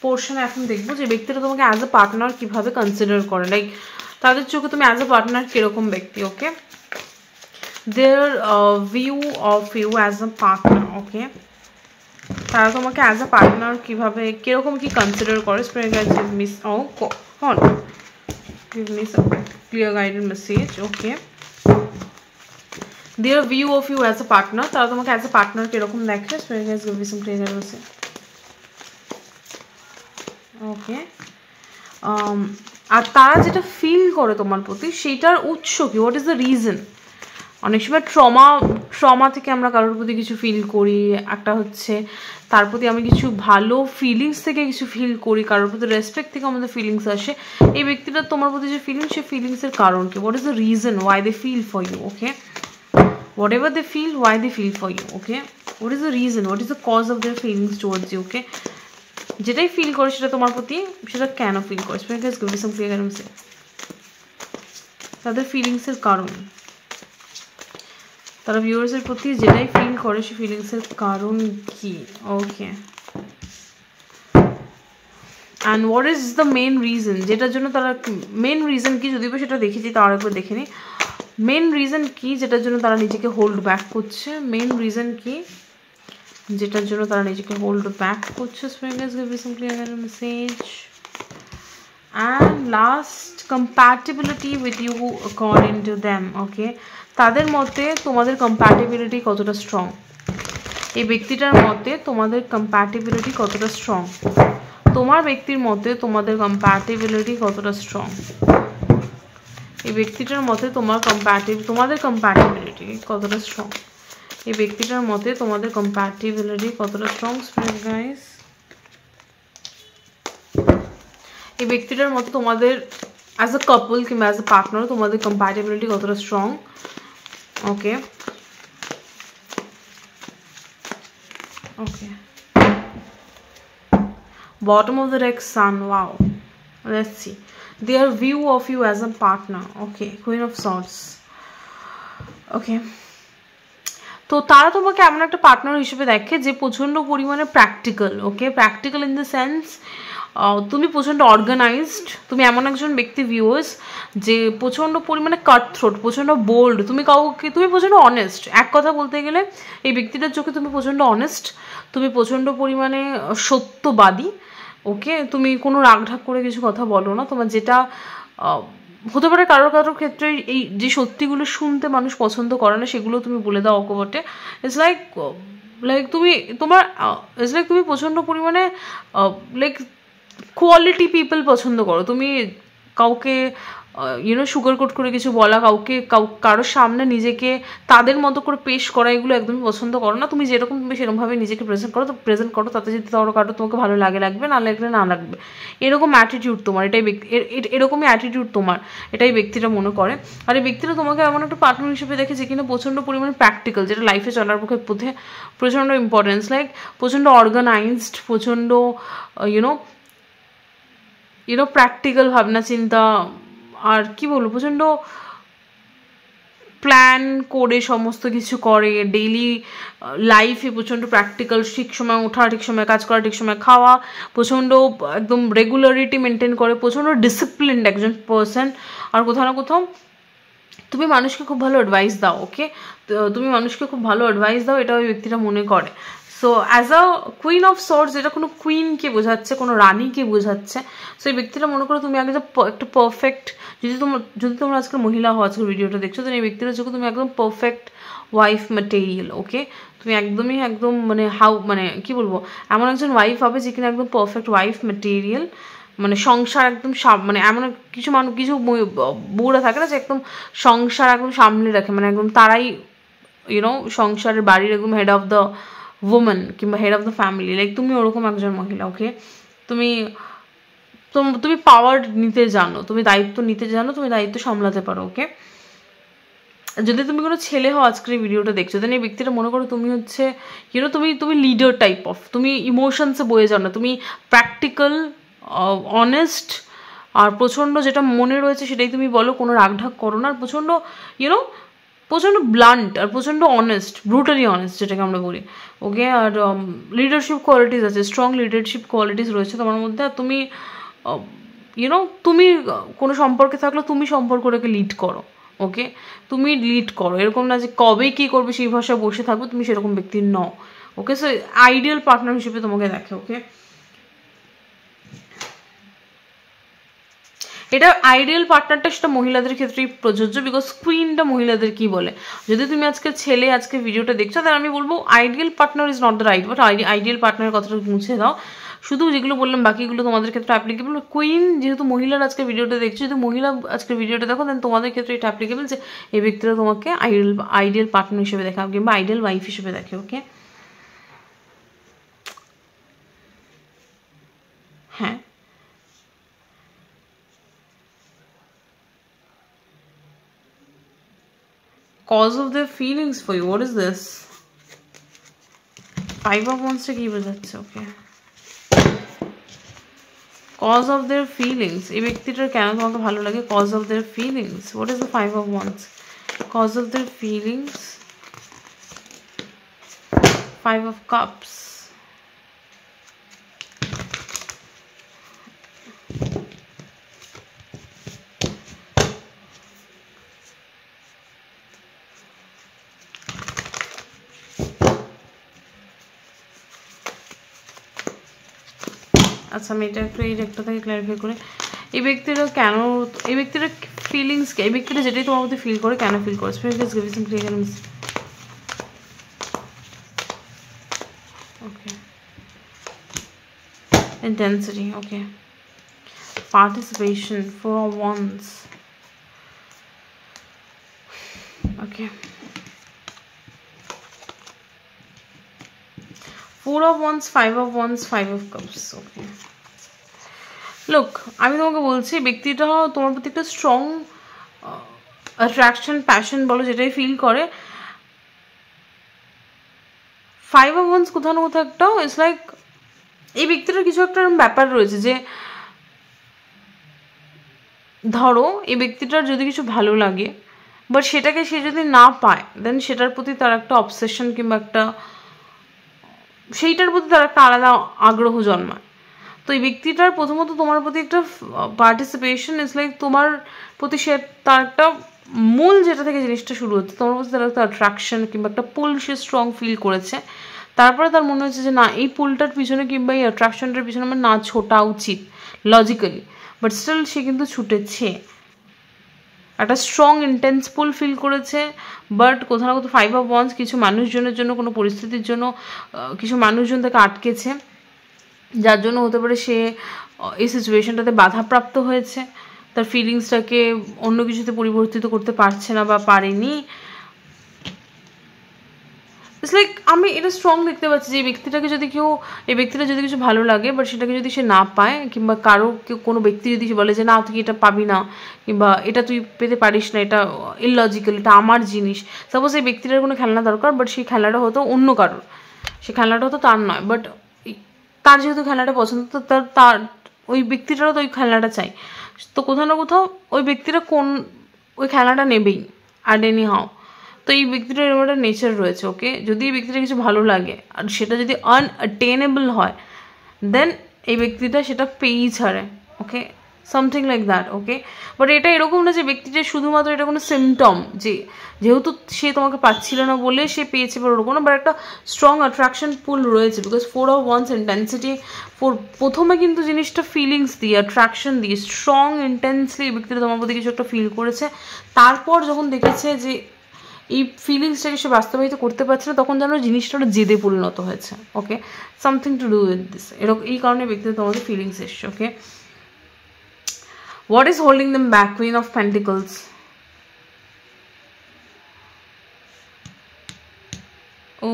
পোর্শনে, এখন দেখবো যে ব্যক্তিটা তোমাকে অ্যাজ এ পার্টনার কীভাবে কনসিডার করে, লাইক তাদের চোখে তুমি অ্যাজ এ পার্টনার কীরকম ব্যক্তি। Okay, their view of you as a partner. Okay, তারা তোমাকে অ্যাজ এ পার্টনার কীভাবে কীরকম কি কনসিডার করে। Spirit guides give me clear guided message. Okay, their view of you as a partner, তারা তোমাকে অ্যাজ এ পার্টনার কীরকম দেখে। Spirit guides give me some clear guided message. Okay, আর তারা যেটা ফিল করে তোমার প্রতি সেইটার উৎস কি, হোয়াট ইজ দ্য রিজন? অনেক সময় ট্রমা থেকে আমরা কারোর প্রতি কিছু ফিল করি, একটা হচ্ছে তার প্রতি আমি কিছু ভালো ফিলিংস থেকে কিছু ফিল করি, কারোর প্রতি রেসপেক্ট থেকে আমাদের ফিলিংস আসে। এই ব্যক্তিটা তোমার প্রতি যে ফিলিংস, সেই ফিলিংসের কারণ কি, what is the reason why they feel for you? Okay, whatever they feel, why they feel for you? Okay, what is the reason, what is the cause of their feelings towards you? Okay, যেটাই feel করে সেটা তোমার প্রতি, সেটা কেন feel করে? তাদের ফিলিংসের কারণ, তারা ভিউয়ার্সের প্রতি যেটাই ফিল করে সেই ফিলিংসের কারণ কি? Okay, and what is the main reason, যেটার জন্য তারা, মেন রিজন কি যদিও সেটা দেখেছি, তার একবার দেখে নিই। মেন রিজন কি যেটার জন্য তারা নিজেকে হোল্ড ব্যাক করছে? মেন রিজন কি যেটার জন্য তারা নিজেকে হোল্ড ব্যাক করছে? Message. And last, compatibility with you according to them. Okay, তাদের মতে তোমাদের কম্প্যাটিবিলিটি কতটা স্ট্রং? এই ব্যক্তিটার মতে তোমাদের কম্প্যাটিবিলিটি কতটা স্ট্রং? তোমার ব্যক্তির মতে তোমাদের কম্প্যাটিবিলিটি কতটা স্ট্রং? এই ব্যক্তিটার মতে তোমাদের কম্প্যাটিবিলিটি কতটা স্ট্রং? এই ব্যক্তিটার মতে তোমাদের কম্প্যাটিবিলিটি কতটা স্ট্রং? গাইস, এই ব্যক্তিটার মতে তোমাদের অ্যাজ আ কাপল কিংবা অ্যাজ আ পার্টনার তোমাদের কম্প্যাটিবিলিটি কতটা strong? Okay, okay, bottom of the deck, sun. Wow, let's see their view of you as a partner. Okay, Queen of Swords. Okay, তো তারা তোমাকে এমন একটা পার্টনার হিসেবে দেখে যে প্রচণ্ড পরিমাণে practical. Okay, practical in the sense তুমি প্রচণ্ড অর্গানাইজড, তুমি এমন একজন ব্যক্তি ভিউয়ার্স যে প্রচণ্ড পরিমাণে কাটথ্রোট, প্রচণ্ড বোল্ড, তুমি প্রচণ্ড অনেস্ট। এক কথা বলতে গেলে এই ব্যক্তিটার চোখে তুমি প্রচণ্ড অনেস্ট, তুমি প্রচণ্ড পরিমাণে সত্যবাদী। ওকে, তুমি কোনো রাগঢাক করে কিছু কথা বলো না, তোমার যেটা হতে পারে কারোর ক্ষেত্রে এই যে সত্যিগুলো শুনতে মানুষ পছন্দ করে না সেগুলো তুমি বলে দাও অকপটে। ইটস লাইক তুমি তোমার ইটস লাইক তুমি প্রচণ্ড পরিমাণে লাইক কোয়ালিটি পিপল পছন্দ করো। তুমি কাউকে সুগার কোট করে কিছু বলা, কারোর সামনে নিজেকে তাদের মতো করে পেশ করা, এগুলো একদমই পছন্দ করো না। তুমি যেরকম তুমি সেরকমভাবে নিজেকে প্রেজেন্ট করো, তাতে যদি কারো তোমাকে ভালো লাগবে, না লাগবে, এরকম অ্যাটিটিউড তোমার, এরকমই অ্যাটিটিউড তোমার, এটাই ব্যক্তিটা মনে করে। আর এই ব্যক্তিটা তোমাকে এমন একটা পার্টনার হিসেবে দেখে যে কিনা প্রচণ্ড পরিমাণে প্র্যাকটিক্যাল, যেটা লাইফে চলার পক্ষে প্রচণ্ড ইম্পর্টেন্স, লাইক প্রচণ্ড অর্গানাইজড, প্রচণ্ড প্র্যাকটিক্যাল ভাবনা চিন্তা, আর কি বলবো, প্রচণ্ড প্ল্যান করে সমস্ত কিছু করে, ডেইলি লাইফে প্রচণ্ড প্র্যাকটিক্যাল, ঠিক সময় ওঠা, ঠিক সময় কাজ করা, ঠিক সময় খাওয়া, প্রচণ্ড একদম রেগুলারিটি মেনটেন করে, প্রচণ্ড ডিসিপ্লিনড একজন পার্সন। আর কোথাও না কোথাও তুমি মানুষকে খুব ভালো অ্যাডভাইস দাও। ওকে, তুমি মানুষকে খুব ভালো অ্যাডভাইস দাও, এটা ওই ব্যক্তিটা মনে করে। So as a queen of swords, যেটা কোনো কুইনকে বোঝাচ্ছে, কোনো রানীকে বোঝাচ্ছে, সো এই ব্যক্তিটা মনে করো তুমি একদম একটা পারফেক্ট, যদি তোমরা আজকের মহিলা হও, আজকের ভিডিওটা দেখছো, তো এই ব্যক্তিটা চোখে তুমি একদম পারফেক্ট ওয়াইফ ম্যাটেরিয়াল। ওকে, তুমি একদম মানে কি বলবো, এমন একজন ওয়াইফ হবে যে কিনা একদম পারফেক্ট ওয়াইফ ম্যাটেরিয়াল, মানে সংসার একদম মানে এমন কিছু বউরা থাকে না যে একদম সংসার একদম সামলে রাখে, মানে একদম তারাই সংসারের বাড়ির একদম হেড অফ দ্য ওমেন কিংবা head of the family, like তুমি ওরকম একজন মহিলা। ওকে, তুমি পাওয়ার নিতে জানো, তুমি দায়িত্ব নিতে জানো, তুমি দায়িত্ব সামলাতে পারো। ওকে, যদি তুমি কোনো ছেলে হও আজকের এই ভিডিওটা দেখছো, দেন এই ব্যক্তিটা মনে করো তুমি হচ্ছে তুমি লিডার টাইপ অফ, তুমি ইমোশনসে বয়ে যাও না, তুমি প্র্যাকটিক্যাল, অনেস্ট, আর প্রচণ্ড যেটা মনে রয়েছে সেটাই তুমি বলো, কোনো রাগঢাক করো না, আর প্রচণ্ড ব্লান্ট, আর প্রচণ্ড অনেস্ট, ব্রুটালি অনেস্ট যেটাকে আমরা বলি। ওকে, আর লিডারশিপ কোয়ালিটিস আছে, স্ট্রং লিডারশিপ কোয়ালিটিস রয়েছে তোমার মধ্যে। আর তুমি তুমি কোনো সম্পর্কে থাকলে তুমি সম্পর্কটাকে লিড করো। ওকে, তুমি লিড করো, এরকম না যে কবে কী করবে সেই ভাষায় বসে থাকবে, তুমি সেরকম ব্যক্তি নও। ওকে, সো আইডিয়াল পার্টনার হিসেবে তোমাকে দেখে। ওকে, এটা আইডিয়াল পার্টনারটা সেটা মহিলাদের ক্ষেত্রেই প্রযোজ্য, বিকজ কুইনটা মহিলাদের কি বলে। যদি তুমি আজকে ভিডিওটা দেখছো, তাহলে আমি বলবো ideal partner is not the right, but ideal পার্টনারের কথাটা মুছে দাও, শুধু যেগুলো বললাম বাকিগুলো তোমাদের ক্ষেত্রে অ্যাপ্লিকেবল। কুইন যেহেতু মহিলার আজকে ভিডিওটা দেখছো, যদি মহিলা আজকে ভিডিওটা দেখো দেন তোমাদের ক্ষেত্রে এটা অ্যাপ্লিকেবল যে এই ব্যক্তিরা তোমাকে আইডিয়াল পার্টনার হিসেবে দেখে কিংবা আইডিয়াল ওয়াইফ হিসেবে দেখে। ওকে, হ্যাঁ, cause of their feelings for you, what is this? 5 of Wands টা কি বোঝাচ্ছে? ওকে, cause of their feelings, এই ব্যক্তিটার কেন তোমাকে ভালো লাগে? cause of their feelings, what is the 5 of Wands? cause of their feelings, 5 of Cups, আচ্ছা আমি এটা একটু এই একটা থেকে ক্ল্যারিফাই করে, এই ব্যক্তিরা কেন, এই ব্যক্তিরা ফিলিংস, এই ব্যক্তিটা যেটাই তোমার মধ্যে ফিল করে কেন ফিল করে? Spirit give some clearance. Okay, intensity, okay, participation, 4 of Wands, okay, 4 of Wands, 5 of Wands, 5 of Cups, okay. Look, আমি তোমাকে বলছি ব্যক্তিটা তোমার প্রতি একটা স্ট্রং অ্যাট্রাকশন, প্যাশন বলো যেটাই ফিল করে। 5 of Wands কোথাও না কোথাও একটা ইটস লাইক এই ব্যক্তিটার কিছু একটা ব্যাপার রয়েছে যে ধরো এই ব্যক্তিটার যদি কিছু ভালো লাগে বাট সেটাকে সে যদি না পায় দেন সেটার প্রতি তার একটা অবসেশন কিংবা একটা সেইটার প্রতি তার একটা আলাদা আগ্রহ জন্মায়। তো এই ব্যক্তিটার প্রথমত তোমার প্রতি একটা পার্টিসিপেশন ইজ লাইক তোমার প্রতি সে তার একটা মূল যেটা থেকে জিনিসটা শুরু হচ্ছে তোমার প্রতি তার একটা অ্যাট্রাকশন কিংবা একটা পুল সে স্ট্রং ফিল করেছে। তারপরে তার মনে হচ্ছে যে না এই পুলটার পিছনে কিংবা এই অ্যাট্রাকশনটার পিছনে আমার না ছোটা উচিত লজিক্যালি, বাট স্টিল সে কিন্তু ছুটেছে, একটা স্ট্রং ইন্টেন্স পুল ফিল করেছে। বাট কোথাও না কোথাও 5 of Wands কিছু মানুষজনের জন্য, কোনো পরিস্থিতির জন্য কিছু মানুষজন তাকে আটকেছে, যার জন্য হতে পারে সে এই সিচুয়েশনটাতে বাধাপ্রাপ্ত হয়েছে, তার ফিলিংসটাকে অন্য কিছুতে পরিবর্তিত করতে পারছে না বা পারেনি। ইটস লাইক আমি এটা স্ট্রং দেখতে পাচ্ছি যে এই ব্যক্তিটাকে যদি কেউ, এই ব্যক্তিটা যদি কিছু ভালো লাগে বাট সেটাকে যদি সে না পায় কিংবা কারো কোনো ব্যক্তি যদি বলে যে না তুই এটা পাবি না কিংবা এটা তুই পেতে পারিস না, এটা ইললজিক্যাল, এটা আমার জিনিস, সাপোজ এই ব্যক্তিটার কোনো খেলনা দরকার বাট সেই খেলনাটা হতো অন্য কারোর, সেই খেলনাটা হতো তার নয়, বাট তার যেহেতু খেলনাটা পছন্দ তো তার ওই ব্যক্তিটারও তো ওই খেলনাটা চাই। তো কোথাও না কোথাও ওই ব্যক্তিটা ওই খেলনাটা নেবেই আর এনি হাও। তো এই ব্যক্তিটার এরকম একটা নেচার রয়েছে। ওকে, যদি এই ব্যক্তিটা কিছু ভালো লাগে আর সেটা যদি আনঅ্যাটেনেবল হয় দেন এই ব্যক্তিটা সেটা পেয়েই ছাড়ে। Okay, something like that. Okay, but এটা এরকম না যে ব্যক্তিটা শুধুমাত্র এটা কোনো সিমটম যে যেহেতু সে তোমাকে পাচ্ছিল না বলে সে পেয়েছে বা ওরকম না, বাট একটা স্ট্রং অ্যাট্রাকশন পুল রয়েছে বিকজ 4 of Wands ইন্টেন্সিটি। প্রথমে কিন্তু জিনিসটা ফিলিংস দিয়ে, অ্যাট্রাকশন দিয়ে স্ট্রং ইন্টেন্সলি এই ব্যক্তিটা তোমার প্রতি কিছু একটা ফিল করেছে। তারপর যখন দেখেছে যে এই ফিলিংসটাকে সে বাস্তবায়িত করতে পারছে না তখন যেন জিনিসটা জেদে পরিণত হয়েছে। Okay, something to do with this, এরকম এই কারণে ব্যক্তিদের তোমাদের ফিলিংস এসছে। Okay, what is holding them back? Queen of pentacles. Oh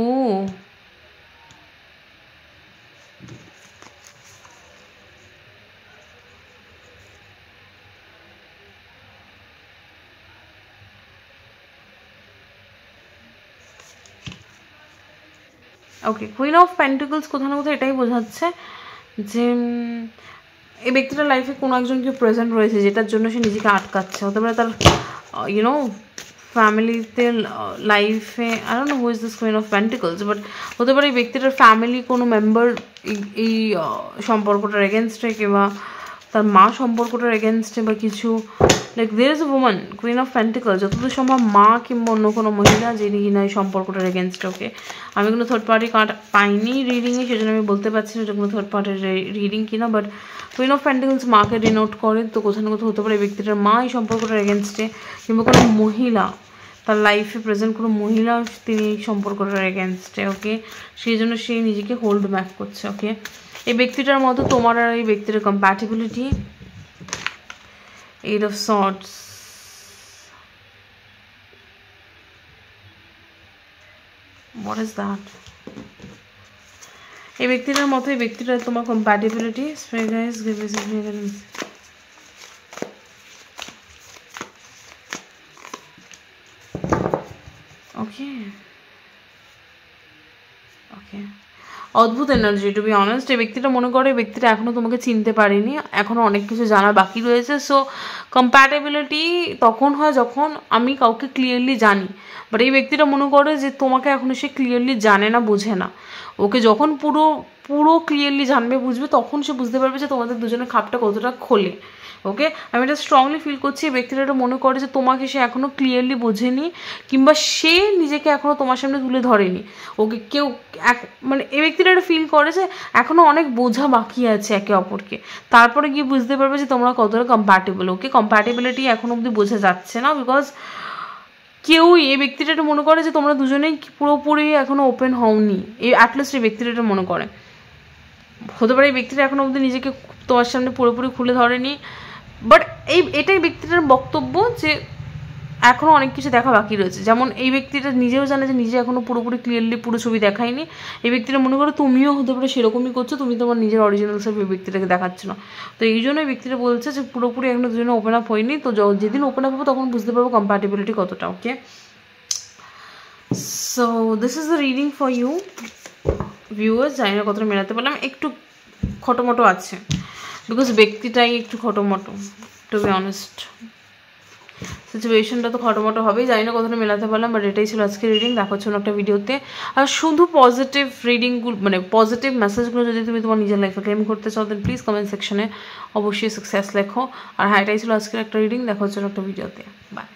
okay, queen of pentacles কোথাও না কোথাও এটাই বোঝাচ্ছে যে এই ব্যক্তিটার লাইফে কোনো একজন কেউ প্রেজেন্ট রয়েছে যেটার জন্য সে নিজেকে আটকাচ্ছে। হতে পারে তার ইউনো ফ্যামিলিতে, লাইফে, I don't know who is this queen of pentacles, but হতে পারে এই ব্যক্তিটার ফ্যামিলি কোনো মেম্বার এই সম্পর্কটার এগেনস্টে কিংবা তার মা সম্পর্কটার এগেনস্টে বা কিছু like there is a woman queen of pentacles, যতদূর সম্ভব মা কিংবা অন্য কোনো মহিলা যিনি কিনা এই সম্পর্কটার এগেনস্টে। ওকে, আমি কোনো থার্ড পার্টি কার্ড পাইনি রিডিংয়ে, সেজন্য আমি বলতে পারছি না এটা কোনো থার্ড পার্টির রিডিং কিনা, বাট কুইন অফ পেন্টিকলস মাকে ডিনোট করে। তো কোথাও না কোথাও হতে পারে ব্যক্তিটার মা এই সম্পর্কটার এগেনস্টে কিংবা কোনো মহিলা তার লাইফে প্রেজেন্ট কোনো মহিলা তিনি এই সম্পর্কটার এগেনস্টে। ওকে, সেই জন্য সে নিজেকে হোল্ড ব্যাক করছে। ওকে, এই ব্যক্তিটার মতো তোমার আর এই ব্যক্তির compatibility, 8 of Swords, what is that? এই ব্যক্তিটার মতো এই ব্যক্তিটার তোমার compatibility, Spirit guys give us guidance. ওকে ওকে, অদ্ভুত এনার্জি টু বি অনেস্ট। এই ব্যক্তিটা মনে করে এই ব্যক্তিটা এখনও তোমাকে চিনতে পারেনি, এখনও অনেক কিছু জানার বাকি রয়েছে। সো কম্প্যাটেবিলিটি তখন হয় যখন আমি কাউকে ক্লিয়ারলি জানি, বাট এই ব্যক্তিটা মনে করে যে তোমাকে এখনও সে ক্লিয়ারলি জানে না, বোঝে না। ওকে যখন পুরো পুরো ক্লিয়ারলি জানবে, বুঝবে, তখন সে বুঝতে পারবে যে তোমাদের দুজনের খাপটা কতটা খোলে। ওকে, আমি এটা স্ট্রংলি ফিল করছি এই ব্যক্তিটা এটা মনে করে যে তোমাকে সে এখনও ক্লিয়ারলি বোঝেনি, কিংবা সে নিজেকে এখনও তোমার সামনে তুলে ধরেনি। ওকে কেউ মানে এই ব্যক্তিটা এটা ফিল করে যে এখনও অনেক বোঝা বাকি আছে একে অপরকে, তারপরে গিয়ে বুঝতে পারবে যে তোমরা কতটা কম্প্যাটেবল। ওকে, কম্প্যাটেবিলিটি এখন অবধি বোঝা যাচ্ছে না, বিকজ কেউই এই ব্যক্তিটা এটা মনে করে যে তোমরা দুজনেই পুরোপুরি এখনও ওপেন হওনি। এই অ্যাটলিস্ট এই ব্যক্তিটা এটা মনে করে। হতে পারে এই ব্যক্তিটা এখনও অবধি নিজেকে তোমার সামনে পুরোপুরি খুলে ধরেনি, বাট এটাই ব্যক্তিটার বক্তব্য যে এখনও অনেক কিছু দেখা বাকি রয়েছে। যেমন এই ব্যক্তিটা নিজেও জানে যে নিজে এখনও পুরোপুরি ক্লিয়ারলি পুরো ছবি দেখায়নি। এই ব্যক্তিটা মনে করো তুমিও হতে পারে সেরকমই করছো, তুমি তোমার নিজের অরিজিনাল সেলফ এই ব্যক্তিটাকে দেখাচ্ছ না। তো এই জন্য এই ব্যক্তিটা বলছে যে পুরোপুরি এখনো দুজনে ওপেন আপ হয়নি। তো যেদিন ওপেন আপ হবে তখন বুঝতে পারবো কম্প্যাটিবিলিটি কতটা। Okay, so this is the reading for you viewers. জানি না কতটা মেলাতে পারলাম, একটু খটোমটো আছে বিকজ ব্যক্তিটাই একটু খটোমটো, টু বি অনেস্ট। সিচুয়েশনটা তো খটোমটো হবেই, জানি না কতটা মেলাতে পারলাম, বাট এটাই ছিল আজকে রিডিং। দেখা হচ্ছে একটা ভিডিওতে। আর শুধু পজিটিভ রিডিংগুলো, মানে পজিটিভ মেসেজগুলো যদি তুমি তোমার নিজের লাইফে ক্লেম করতে চাও, দেন প্লিজ কমেন্ট সেকশনে অবশ্যই সাকসেস লেখো। আর হ্যাঁ, এটাই ছিল আজকের একটা রিডিং। দেখা হচ্ছে একটা ভিডিওতে। বাই।